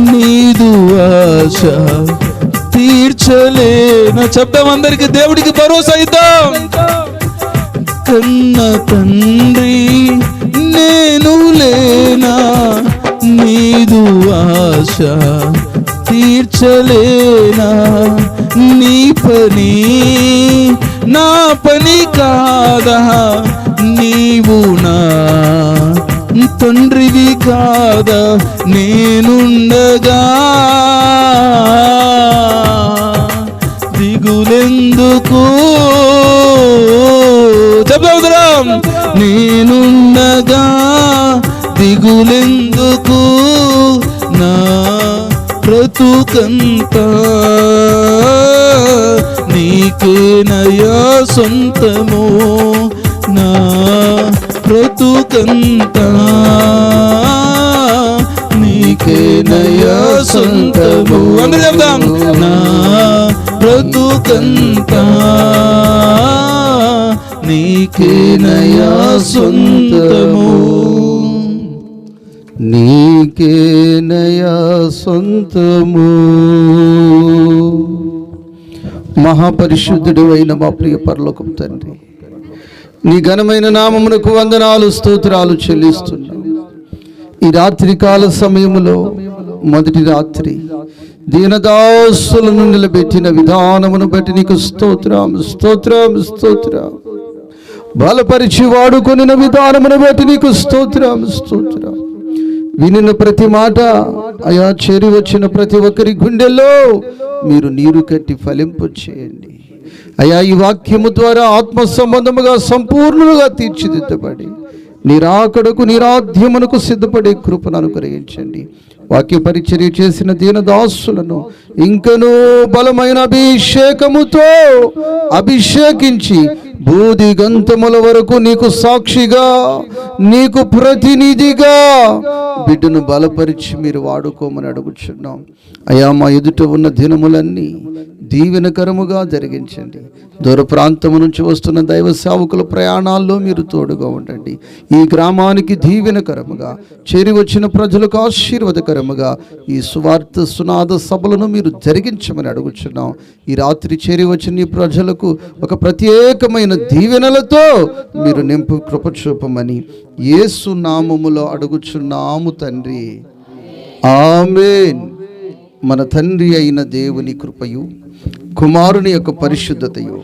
నీదు ఆశ తీర్చలేనా. చెప్తాం అందరికి, దేవుడికి భరోసా ఇద్దాం. కన్న తండ్రి నేను లేనా, నీదు ఆశ తీర్చలేనా. నీ పని నా పని కాదా, నీవు నా తండ్రివి కాదా. నేనుండగా దిగులెందుకు, చెప్తాం. నేనుండగా దిగులెందుకు, నా బ్రతుకంతా నీకేనయా సొంతము, నా బ్రతుకంతా నీకేనయా సొంతము. అందరూ చెప్తాం. నా బ్రతుకంతా నీకేనయా సొంతము, నీకేనయా సొంతము. మహాపరిశుద్ధుడు అయిన మా ప్రియ పరలోకపు తండ్రి, నీ ఘనమైన నామమునకు వందనాలు స్తోత్రాలు చెల్లిస్తున్నాం. ఈ రాత్రి కాల సమయములో మొదటి రాత్రి దీనదాసులను నిలబెట్టిన విధానమును బట్టి నీకు స్తోత్రం స్తోత్రం స్తోత్రం. బలపరిచి వాడుకొనిన విధానమును బట్టి నీకు స్తోత్రం స్తోత్రం. వినిన ప్రతి మాట అయా చేరి వచ్చిన ప్రతి ఒక్కరి గుండెల్లో మీరు నీరు కట్టి ఫలింపు చేయండి అయా. ఈ వాక్యము ద్వారా ఆత్మ సంబంధముగా సంపూర్ణంగా తీర్చిదిద్దబడి నిరాకడకు నిరాధ్యమునకు సిద్ధపడే కృపను అనుగ్రహించండి. వాక్య పరిచర్య చేసిన దీనదాసులను ఇంకనూ బలమైన అభిషేకముతో అభిషేకించి బూది గంతముల వరకు నీకు సాక్షిగా, నీకు ప్రతినిధిగా బిడ్డను బలపరిచి మీరు వాడుకోమని అడుగుచున్నాం అయా. మా ఎదుట ఉన్న దినములన్నీ దీవెనకరముగా జరిగించండి. దూర ప్రాంతము నుంచి వస్తున్న దైవ సేవకుల ప్రయాణాల్లో మీరు తోడుగా ఉండండి. ఈ గ్రామానికి దీవెనకరముగా, చేరి వచ్చిన ప్రజలకు ఆశీర్వాదకరముగా ఈ సువార్త సునాద సభలను మీరు జరిగించమని అడుగుచున్నాం. ఈ రాత్రి చేరి వచ్చిన ఈ ప్రజలకు ఒక ప్రత్యేకమైన దీవెనలతో మీరు నింపు కృప చూపమని యేసు నామములో అడుగుచున్నాము తండ్రి, ఆమేన్. మన తండ్రి అయిన దేవుని కృపయు, కుమారుని యొక్క పరిశుద్ధతయు,